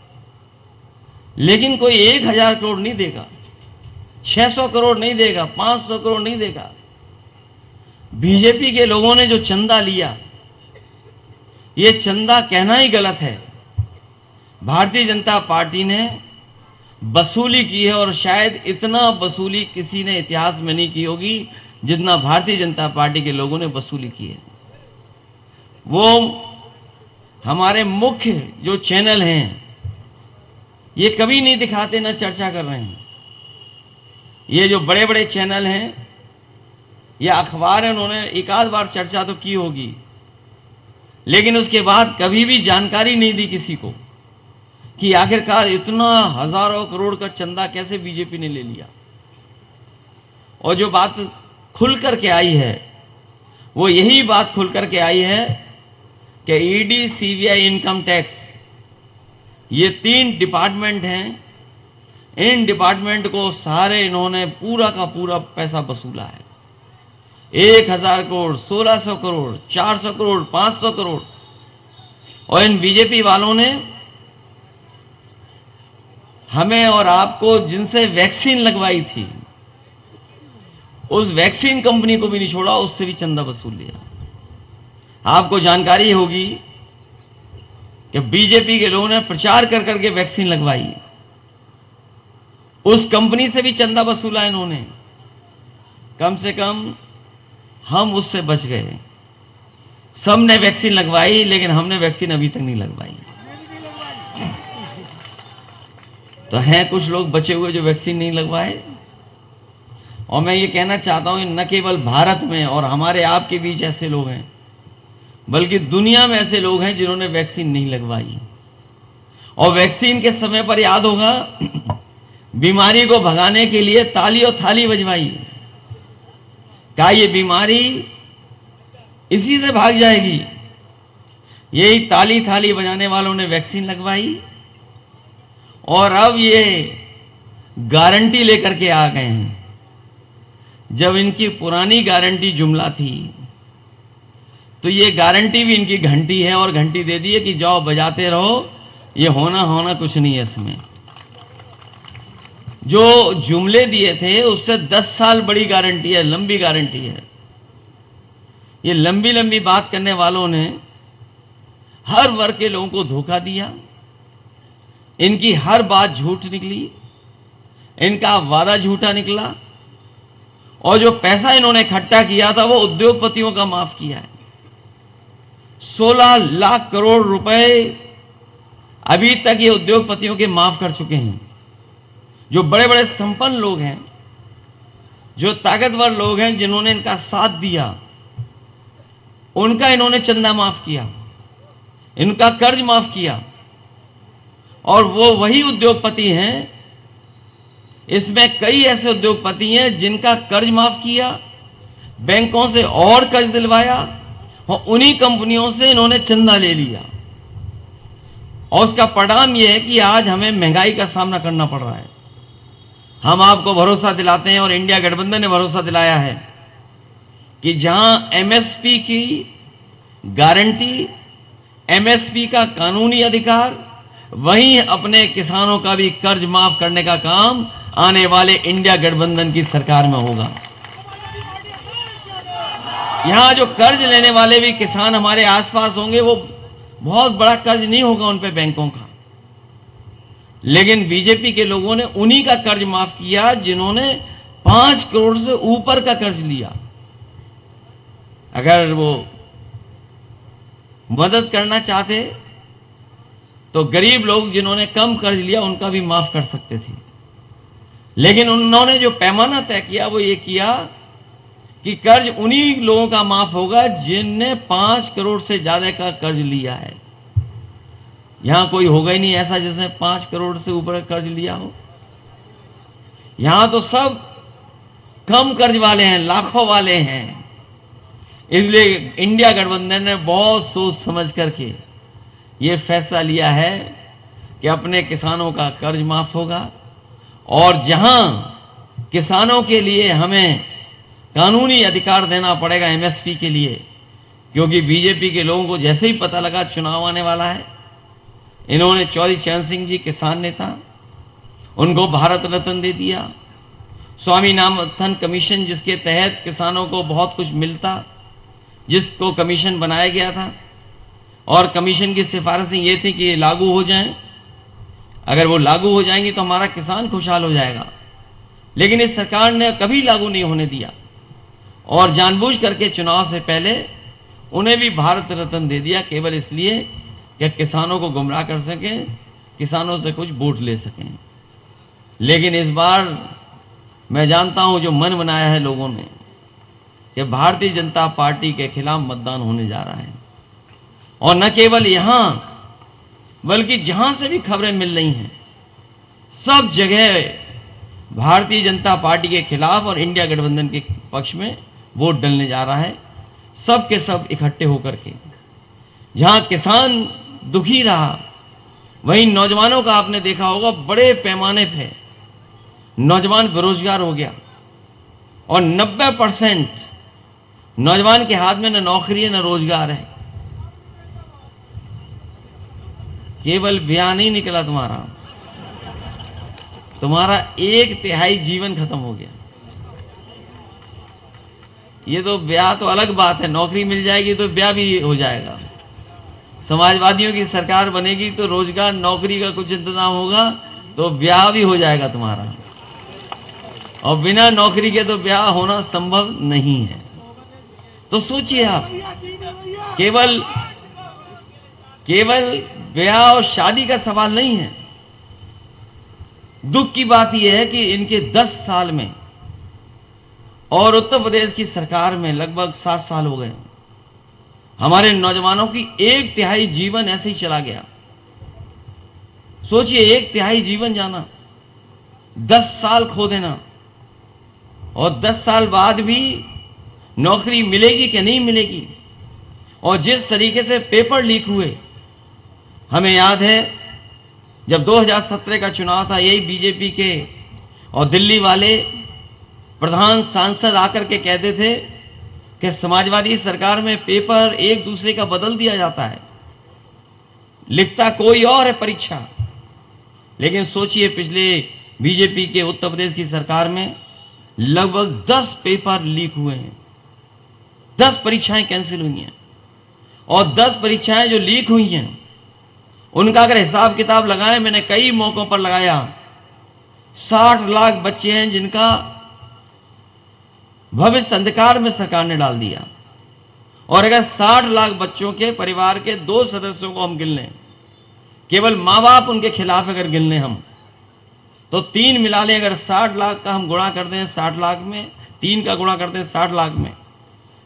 लेकिन कोई 1000 करोड़ नहीं देगा, 600 करोड़ नहीं देगा, 500 करोड़ नहीं देगा। बीजेपी के लोगों ने जो चंदा लिया, ये चंदा कहना ही गलत है। भारतीय जनता पार्टी ने वसूली की है और शायद इतना वसूली किसी ने इतिहास में नहीं की होगी जितना भारतीय जनता पार्टी के लोगों ने वसूली की है। वो हमारे मुख्य जो चैनल हैं, ये कभी नहीं दिखाते, ना चर्चा कर रहे हैं। ये जो बड़े बड़े चैनल हैं या अखबार हैं, उन्होंने एक आध बार चर्चा तो की होगी, लेकिन उसके बाद कभी भी जानकारी नहीं दी किसी को कि आखिरकार इतना हजारों करोड़ का चंदा कैसे बीजेपी ने ले लिया। और जो बात खुल करके आई है, वो यही बात खुल करके आई है कि ईडी, सीबीआई, इनकम टैक्स, ये 3 डिपार्टमेंट हैं। इन डिपार्टमेंट को सारे इन्होंने पूरा का पूरा पैसा वसूला है। 1000 करोड़, 1600 करोड़, 400 करोड़, 500 करोड़। और इन बीजेपी वालों ने हमें और आपको जिनसे वैक्सीन लगवाई थी, उस वैक्सीन कंपनी को भी नहीं छोड़ा, उससे भी चंदा वसूल लिया। आपको जानकारी होगी कि बीजेपी के लोगों ने प्रचार कर करके वैक्सीन लगवाई, उस कंपनी से भी चंदा वसूला इन्होंने। कम से कम हम उससे बच गए। सबने वैक्सीन लगवाई, लेकिन हमने वैक्सीन अभी तक नहीं लगवाई। तो हैं कुछ लोग बचे हुए जो वैक्सीन नहीं लगवाए। और मैं ये कहना चाहता हूं, न केवल भारत में और हमारे आपके बीच ऐसे लोग हैं, बल्कि दुनिया में ऐसे लोग हैं जिन्होंने वैक्सीन नहीं लगवाई। और वैक्सीन के समय पर याद होगा, बीमारी को भगाने के लिए ताली और थाली बजवाई। क्या ये बीमारी इसी से भाग जाएगी? यही ताली थाली बजाने वालों ने वैक्सीन लगवाई और अब ये गारंटी लेकर के आ गए हैं। जब इनकी पुरानी गारंटी जुमला थी, तो ये गारंटी भी इनकी घंटी है और घंटी दे दी है कि जाओ बजाते रहो, ये होना कुछ नहीं है इसमें। जो जुमले दिए थे उससे 10 साल बड़ी गारंटी है, लंबी गारंटी है। ये लंबी लंबी बात करने वालों ने हर वर्ग के लोगों को धोखा दिया। इनकी हर बात झूठ निकली, इनका वादा झूठा निकला। और जो पैसा इन्होंने इकट्ठा किया था वो उद्योगपतियों का माफ किया है। 16 लाख करोड़ रुपए अभी तक ये उद्योगपतियों के माफ कर चुके हैं। जो बड़े बड़े संपन्न लोग हैं, जो ताकतवर लोग हैं, जिन्होंने इनका साथ दिया, उनका इन्होंने चंदा माफ किया, इनका कर्ज माफ किया। और वो वही उद्योगपति हैं, इसमें कई ऐसे उद्योगपति हैं जिनका कर्ज माफ किया, बैंकों से और कर्ज दिलवाया और उन्हीं कंपनियों से इन्होंने चंदा ले लिया। और उसका परिणाम यह है कि आज हमें महंगाई का सामना करना पड़ रहा है। हम आपको भरोसा दिलाते हैं और इंडिया गठबंधन ने भरोसा दिलाया है कि जहां एमएसपी की गारंटी, एमएसपी का कानूनी अधिकार, वहीं अपने किसानों का भी कर्ज माफ करने का काम आने वाले इंडिया गठबंधन की सरकार में होगा। यहां जो कर्ज लेने वाले भी किसान हमारे आसपास होंगे, वो बहुत बड़ा कर्ज नहीं होगा उन पे बैंकों का, लेकिन बीजेपी के लोगों ने उन्हीं का कर्ज माफ किया जिन्होंने 5 करोड़ से ऊपर का कर्ज लिया। अगर वो मदद करना चाहते तो गरीब लोग जिन्होंने कम कर्ज लिया उनका भी माफ कर सकते थे, लेकिन उन्होंने जो पैमाना तय किया वो ये किया कि कर्ज उन्हीं लोगों का माफ होगा जिनने 5 करोड़ से ज्यादा का कर्ज लिया है। यहां कोई होगा ही नहीं ऐसा जिसने 5 करोड़ से ऊपर कर्ज लिया हो। यहां तो सब कम कर्ज वाले हैं, लाखों वाले हैं। इसलिए इंडिया गठबंधन ने बहुत सोच समझ करके ये फैसला लिया है कि अपने किसानों का कर्ज माफ होगा, और जहां किसानों के लिए हमें कानूनी अधिकार देना पड़ेगा एमएसपी के लिए, क्योंकि बीजेपी के लोगों को जैसे ही पता लगा चुनाव आने वाला है, इन्होंने चौधरी चरण सिंह जी किसान नेता, उनको भारत रत्न दे दिया। स्वामीनाथन कमीशन जिसके तहत किसानों को बहुत कुछ मिलता, जिसको कमीशन बनाया गया था, और कमीशन की सिफारिशें ये थी कि ये लागू हो जाएं, अगर वो लागू हो जाएंगी तो हमारा किसान खुशहाल हो जाएगा। लेकिन इस सरकार ने कभी लागू नहीं होने दिया, और जानबूझ करके चुनाव से पहले उन्हें भी भारत रत्न दे दिया, केवल इसलिए कि किसानों को गुमराह कर सकें, किसानों से कुछ वोट ले सकें। लेकिन इस बार मैं जानता हूं जो मन बनाया है लोगों ने कि भारतीय जनता पार्टी के खिलाफ मतदान होने जा रहा है, और न केवल यहां बल्कि जहां से भी खबरें मिल रही हैं, सब जगह भारतीय जनता पार्टी के खिलाफ और इंडिया गठबंधन के पक्ष में वोट डलने जा रहा है, सब के सब इकट्ठे होकर के। जहां किसान दुखी रहा, वहीं नौजवानों का आपने देखा होगा बड़े पैमाने पे नौजवान बेरोजगार हो गया, और 90% नौजवान के हाथ में न नौकरी है न रोजगार है। केवल बयान नहीं निकला तुम्हारा 1/3 जीवन खत्म हो गया। ये तो ब्याह तो अलग बात है, नौकरी मिल जाएगी तो ब्याह भी हो जाएगा। समाजवादियों की सरकार बनेगी तो रोजगार नौकरी का कुछ इंतजाम होगा तो ब्याह भी हो जाएगा तुम्हारा, और बिना नौकरी के तो ब्याह होना संभव नहीं है। तो सोचिए आप, केवल ब्याह और शादी का सवाल नहीं है। दुख की बात यह है कि इनके 10 साल में और उत्तर प्रदेश की सरकार में लगभग 7 साल हो गए, हमारे नौजवानों की 1/3 जीवन ऐसे ही चला गया। सोचिए 1/3 जीवन जाना, 10 साल खो देना, और 10 साल बाद भी नौकरी मिलेगी कि नहीं मिलेगी। और जिस तरीके से पेपर लीक हुए, हमें याद है जब 2017 का चुनाव था, यही बीजेपी के और दिल्ली वाले प्रधान सांसद आकर के कहते थे कि समाजवादी सरकार में पेपर एक दूसरे का बदल दिया जाता है, लिखता कोई और है परीक्षा। लेकिन सोचिए पिछले बीजेपी के उत्तर प्रदेश की सरकार में लगभग 10 पेपर लीक हुए हैं, 10 परीक्षाएं कैंसिल हुई हैं, और 10 परीक्षाएं जो लीक हुई हैं उनका अगर हिसाब किताब लगाएं, मैंने कई मौकों पर लगाया, 60 लाख बच्चे हैं जिनका भविष्य अंधकार में सरकार ने डाल दिया। और अगर 60 लाख बच्चों के परिवार के 2 सदस्यों को हम गिन लें, केवल मां बाप उनके खिलाफ अगर गिन लें हम, तो 3 मिला लें, अगर 60 लाख का हम गुणा कर दें 60 लाख में, 3 का गुणा करते हैं 60 लाख में,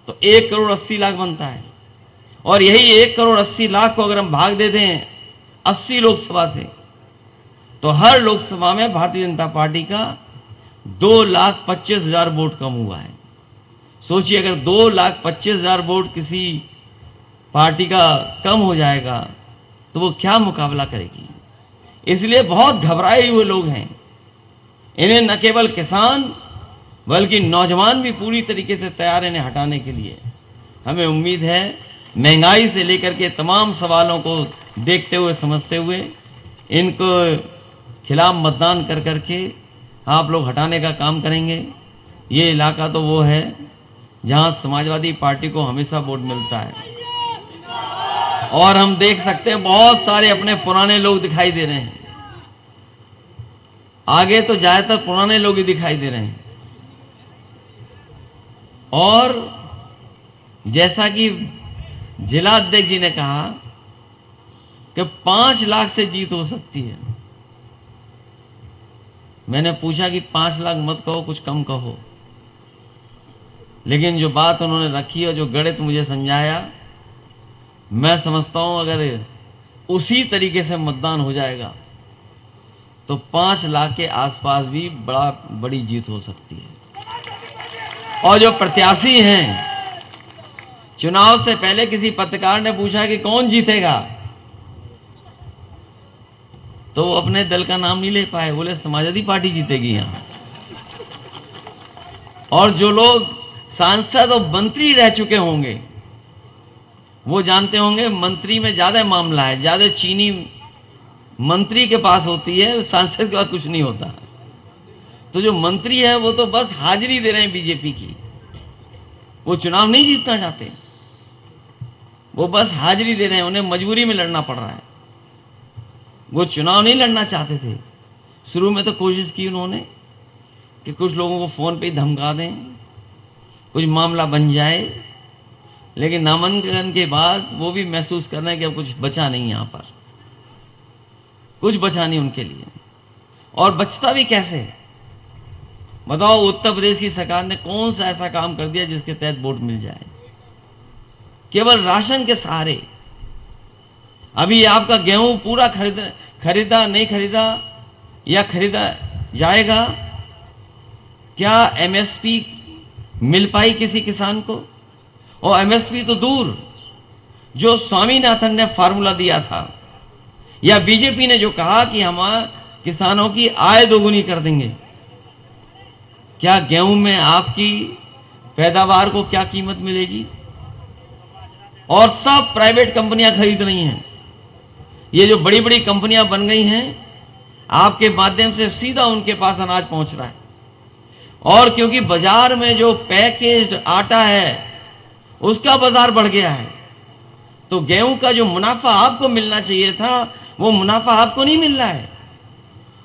तो 1 करोड़ 80 लाख बनता है। और यही 1 करोड़ 80 लाख को अगर हम भाग दे दें 80 लोकसभा से, तो हर लोकसभा में भारतीय जनता पार्टी का 2,25,000 वोट कम हुआ है। सोचिए अगर 2,25,000 वोट किसी पार्टी का कम हो जाएगा तो वो क्या मुकाबला करेगी। इसलिए बहुत घबराए हुए लोग हैं। इन्हें न केवल किसान बल्कि नौजवान भी पूरी तरीके से तैयार हैं इन्हें हटाने के लिए। हमें उम्मीद है महंगाई से लेकर के तमाम सवालों को देखते हुए समझते हुए इनको खिलाफ मतदान कर करके आप लोग हटाने का काम करेंगे। ये इलाका तो वो है जहां समाजवादी पार्टी को हमेशा वोट मिलता है, और हम देख सकते हैं बहुत सारे अपने पुराने लोग दिखाई दे रहे हैं। आगे तो ज्यादातर पुराने लोग ही दिखाई दे रहे हैं। और जैसा कि जिला अध्यक्ष जी ने कहा कि 5 लाख से जीत हो सकती है, मैंने पूछा कि 5 लाख मत कहो, कुछ कम कहो, लेकिन जो बात उन्होंने रखी और जो गणित मुझे समझाया, मैं समझता हूं अगर उसी तरीके से मतदान हो जाएगा तो 5 लाख के आसपास भी बड़ी जीत हो सकती है। और जो प्रत्याशी हैं, चुनाव से पहले किसी पत्रकार ने पूछा कि कौन जीतेगा, तो वो अपने दल का नाम नहीं ले पाए, बोले समाजवादी पार्टी जीतेगी यहां। और जो लोग सांसद और मंत्री रह चुके होंगे वो जानते होंगे मंत्री में ज्यादा मामला है, ज्यादा चीनी मंत्री के पास होती है, सांसद के पास कुछ नहीं होता। तो जो मंत्री है वो तो बस हाजिरी दे रहे हैं बीजेपी की, वो चुनाव नहीं जीतना चाहते, वो बस हाजिरी दे रहे हैं, उन्हें मजबूरी में लड़ना पड़ रहा है। वो चुनाव नहीं लड़ना चाहते थे। शुरू में तो कोशिश की उन्होंने कि कुछ लोगों को फोन पे ही धमका दें, कुछ मामला बन जाए, लेकिन नामांकन के बाद वो भी महसूस कर रहे हैं कि अब कुछ बचा नहीं, यहां पर कुछ बचा नहीं उनके लिए। और बचता भी कैसे, बताओ, उत्तर प्रदेश की सरकार ने कौन सा ऐसा काम कर दिया जिसके तहत वोट मिल जाए? केवल राशन के सहारे। अभी आपका गेहूं पूरा खरीदा नहीं खरीदा या खरीदा जाएगा, क्या एमएसपी मिल पाई किसी किसान को? और एमएसपी तो दूर, जो स्वामीनाथन ने फार्मूला दिया था या बीजेपी ने जो कहा कि हम किसानों की आय दोगुनी कर देंगे, क्या गेहूं में आपकी पैदावार को क्या कीमत मिलेगी? और सब प्राइवेट कंपनियां खरीद रही हैं। ये जो बड़ी बड़ी कंपनियां बन गई हैं, आपके माध्यम से सीधा उनके पास अनाज पहुंच रहा है। और क्योंकि बाजार में जो पैकेज्ड आटा है उसका बाजार बढ़ गया है, तो गेहूं का जो मुनाफा आपको मिलना चाहिए था वो मुनाफा आपको नहीं मिल रहा है,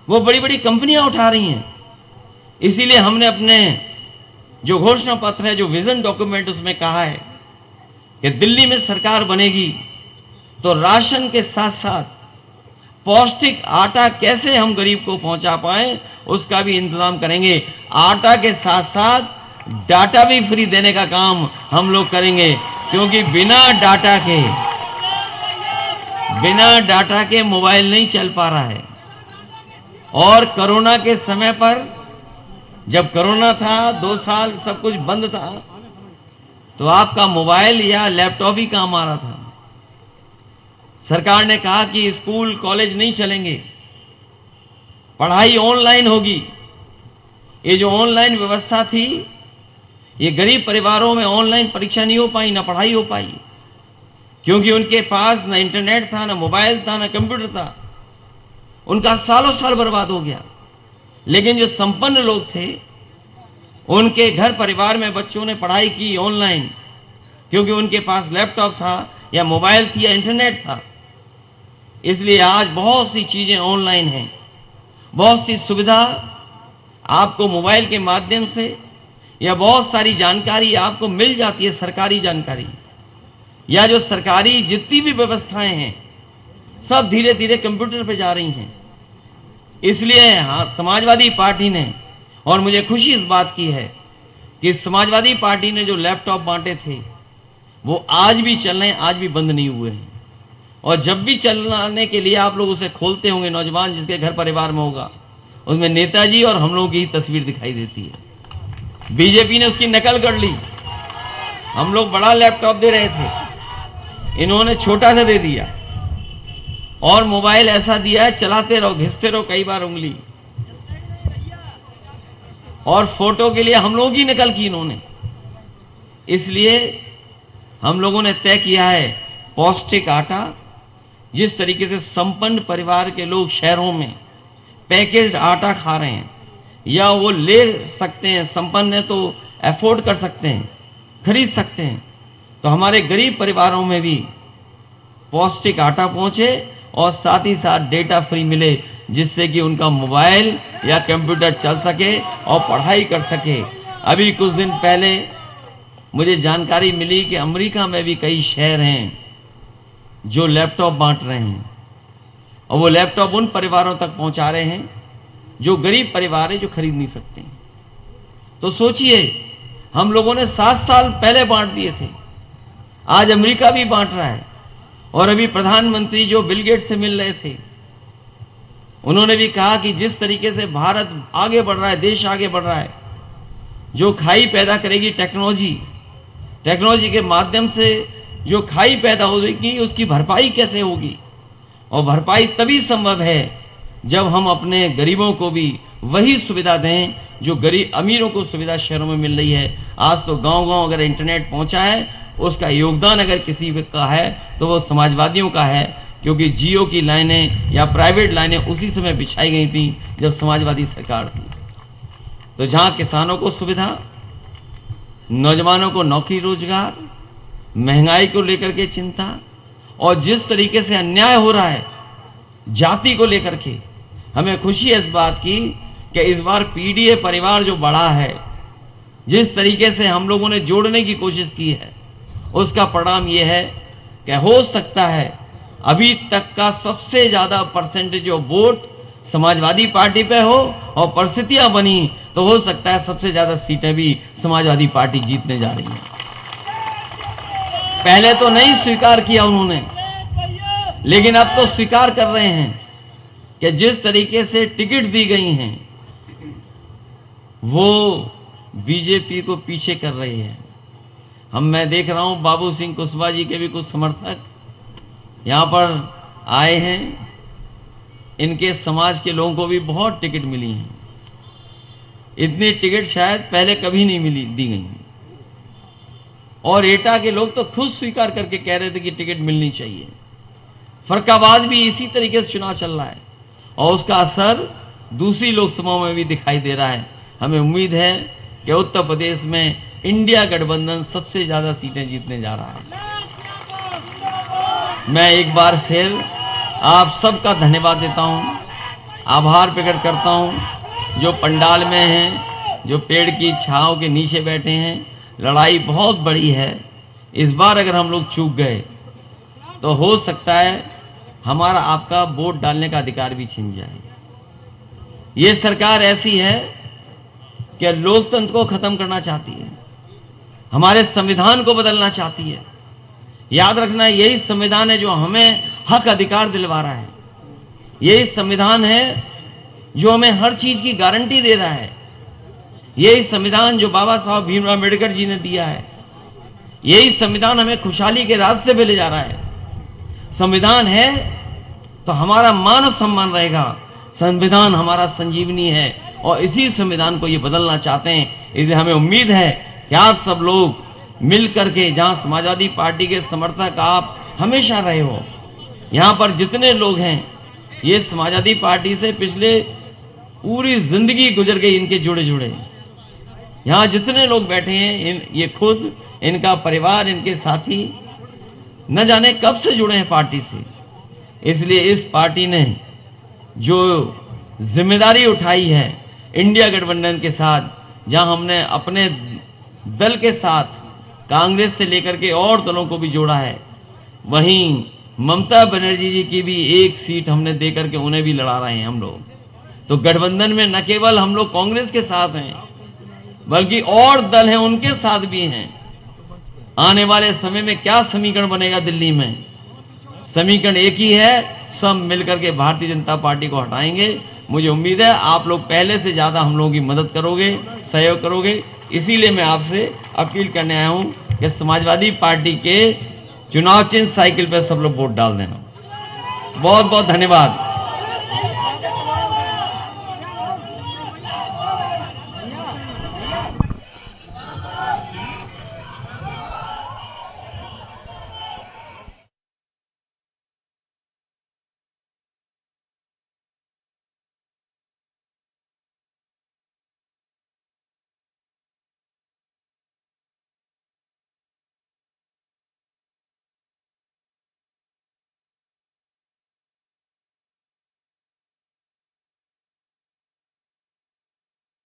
वो बड़ी बड़ी कंपनियां उठा रही हैं। इसीलिए हमने अपने जो घोषणा पत्र है, जो विजन डॉक्यूमेंट, उसमें कहा है कि दिल्ली में सरकार बनेगी तो राशन के साथ साथ पौष्टिक आटा कैसे हम गरीब को पहुंचा पाएं उसका भी इंतजाम करेंगे। आटा के साथ साथ डाटा भी फ्री देने का काम हम लोग करेंगे, क्योंकि बिना डाटा के मोबाइल नहीं चल पा रहा है। और कोरोना के समय पर, जब कोरोना था 2 साल सब कुछ बंद था, तो आपका मोबाइल या लैपटॉप ही काम आ रहा था। सरकार ने कहा कि स्कूल कॉलेज नहीं चलेंगे, पढ़ाई ऑनलाइन होगी। ये जो ऑनलाइन व्यवस्था थी, ये गरीब परिवारों में ऑनलाइन परीक्षा नहीं हो पाई, ना पढ़ाई हो पाई, क्योंकि उनके पास ना इंटरनेट था, ना मोबाइल था, ना कंप्यूटर था। उनका सालों साल बर्बाद हो गया। लेकिन जो संपन्न लोग थे, उनके घर परिवार में बच्चों ने पढ़ाई की ऑनलाइन, क्योंकि उनके पास लैपटॉप था या मोबाइल थी या इंटरनेट था। इसलिए आज बहुत सी चीजें ऑनलाइन हैं, बहुत सी सुविधा आपको मोबाइल के माध्यम से या बहुत सारी जानकारी आपको मिल जाती है, सरकारी जानकारी या जो सरकारी जितनी भी व्यवस्थाएं हैं सब धीरे धीरे कंप्यूटर पे जा रही हैं। इसलिए समाजवादी पार्टी ने, और मुझे खुशी इस बात की है कि समाजवादी पार्टी ने जो लैपटॉप बांटे थे वो आज भी चल रहे हैं, आज भी बंद नहीं हुए हैं। और जब भी चलाने के लिए आप लोग उसे खोलते होंगे, नौजवान जिसके घर परिवार में होगा, उसमें नेताजी और हम लोगों की ही तस्वीर दिखाई देती है। बीजेपी ने उसकी नकल कर ली। हम लोग बड़ा लैपटॉप दे रहे थे, इन्होंने छोटा सा दे दिया और मोबाइल ऐसा दिया है चलाते रहो, घिसते रहो कई बार उंगली। और फोटो के लिए हम लोगों की नकल की इन्होंने। इसलिए हम लोगों ने तय किया है पौष्टिक आटा, जिस तरीके से संपन्न परिवार के लोग शहरों में पैकेज्ड आटा खा रहे हैं या वो ले सकते हैं, संपन्न है तो अफोर्ड कर सकते हैं, खरीद सकते हैं, तो हमारे गरीब परिवारों में भी पौष्टिक आटा पहुंचे और साथ ही साथ डेटा फ्री मिले, जिससे कि उनका मोबाइल या कंप्यूटर चल सके और पढ़ाई कर सके। अभी कुछ दिन पहले मुझे जानकारी मिली कि अमेरिका में भी कई शहर हैं जो लैपटॉप बांट रहे हैं, और वो लैपटॉप उन परिवारों तक पहुंचा रहे हैं जो गरीब परिवार है, जो खरीद नहीं सकते हैं। तो सोचिए, हम लोगों ने 7 साल पहले बांट दिए थे, आज अमेरिका भी बांट रहा है। और अभी प्रधानमंत्री जो बिल गेट्स से मिल रहे थे, उन्होंने भी कहा कि जिस तरीके से भारत आगे बढ़ रहा है, देश आगे बढ़ रहा है, जो खाई पैदा करेगी टेक्नोलॉजी, टेक्नोलॉजी के माध्यम से जो खाई पैदा होगी उसकी भरपाई कैसे होगी, और भरपाई तभी संभव है जब हम अपने गरीबों को भी वही सुविधा दें जो गरीब अमीरों को सुविधा शहरों में मिल रही है। आज तो गांव-गांव अगर इंटरनेट पहुंचा है, उसका योगदान अगर किसी का है तो वो समाजवादियों का है, क्योंकि जियो की लाइनें या प्राइवेट लाइनें उसी समय बिछाई गई थी जब समाजवादी सरकार थी। तो जहां किसानों को सुविधा, नौजवानों को नौकरी रोजगार, महंगाई को लेकर के चिंता, और जिस तरीके से अन्याय हो रहा है जाति को लेकर के, हमें खुशी है इस बात की कि इस बार पीडीए परिवार जो बढ़ा है, जिस तरीके से हम लोगों ने जोड़ने की कोशिश की है, उसका परिणाम यह है कि हो सकता है अभी तक का सबसे ज्यादा percentage of vote Samajwadi party पे हो, और परिस्थितियां बनी तो हो सकता है सबसे ज्यादा सीटें भी समाजवादी पार्टी जीतने जा रही है। पहले तो नहीं स्वीकार किया उन्होंने, लेकिन अब तो स्वीकार कर रहे हैं कि जिस तरीके से टिकट दी गई हैं वो बीजेपी को पीछे कर रही है। मैं देख रहा हूं बाबू सिंह कुशवाहा जी के भी कुछ समर्थक यहां पर आए हैं, इनके समाज के लोगों को भी बहुत टिकट मिली हैं। इतनी टिकट शायद पहले कभी नहीं दी गई, और एटा के लोग तो खुद स्वीकार करके कह रहे थे कि टिकट मिलनी चाहिए। फरक्काबाद भी इसी तरीके से चुनाव चल रहा है, और उसका असर दूसरी लोकसभा में भी दिखाई दे रहा है। हमें उम्मीद है कि उत्तर प्रदेश में इंडिया गठबंधन सबसे ज्यादा सीटें जीतने जा रहा है। मैं एक बार फिर आप सबका धन्यवाद देता हूं, आभार प्रकट करता हूं जो पंडाल में हैं, जो पेड़ की छांव के नीचे बैठे हैं। लड़ाई बहुत बड़ी है, इस बार अगर हम लोग चूक गए तो हो सकता है हमारा आपका वोट डालने का अधिकार भी छिन जाए। ये सरकार ऐसी है कि लोकतंत्र को खत्म करना चाहती है, हमारे संविधान को बदलना चाहती है। याद रखना, यही संविधान है जो हमें हक अधिकार दिलवा रहा है, यही संविधान है जो हमें हर चीज की गारंटी दे रहा है, यही संविधान जो बाबा साहब भीमराव अम्बेडकर जी ने दिया है, यही संविधान हमें खुशहाली के रास्ते पे ले जा रहा है। संविधान है तो हमारा मान और सम्मान रहेगा, संविधान हमारा संजीवनी है, और इसी संविधान को ये बदलना चाहते हैं। इसलिए हमें उम्मीद है कि आप सब लोग मिल करके, जहां समाजवादी पार्टी के समर्थक आप हमेशा रहे हो, यहां पर जितने लोग हैं ये समाजवादी पार्टी से पिछले पूरी जिंदगी गुजर गई, इनके जुड़े जुड़े यहां जितने लोग बैठे हैं, ये खुद, इनका परिवार, इनके साथी न जाने कब से जुड़े हैं पार्टी से। इसलिए इस पार्टी ने जो जिम्मेदारी उठाई है इंडिया गठबंधन के साथ, जहां हमने अपने दल के साथ कांग्रेस से लेकर के और दलों को भी जोड़ा है, वहीं ममता बनर्जी जी की भी एक सीट हमने देकर के उन्हें भी लड़ा रहे हैं हम लोग। तो गठबंधन में न केवल हम लोग कांग्रेस के साथ हैं, बल्कि और दल हैं उनके साथ भी हैं। आने वाले समय में क्या समीकरण बनेगा दिल्ली में, समीकरण एक ही है, सब मिलकर के भारतीय जनता पार्टी को हटाएंगे। मुझे उम्मीद है आप लोग पहले से ज्यादा हम लोगों की मदद करोगे, सहयोग करोगे। इसीलिए मैं आपसे अपील करने आया हूं कि समाजवादी पार्टी के चुनाव चिन्ह साइकिल पर सब लोग वोट डाल देना। बहुत बहुत धन्यवाद।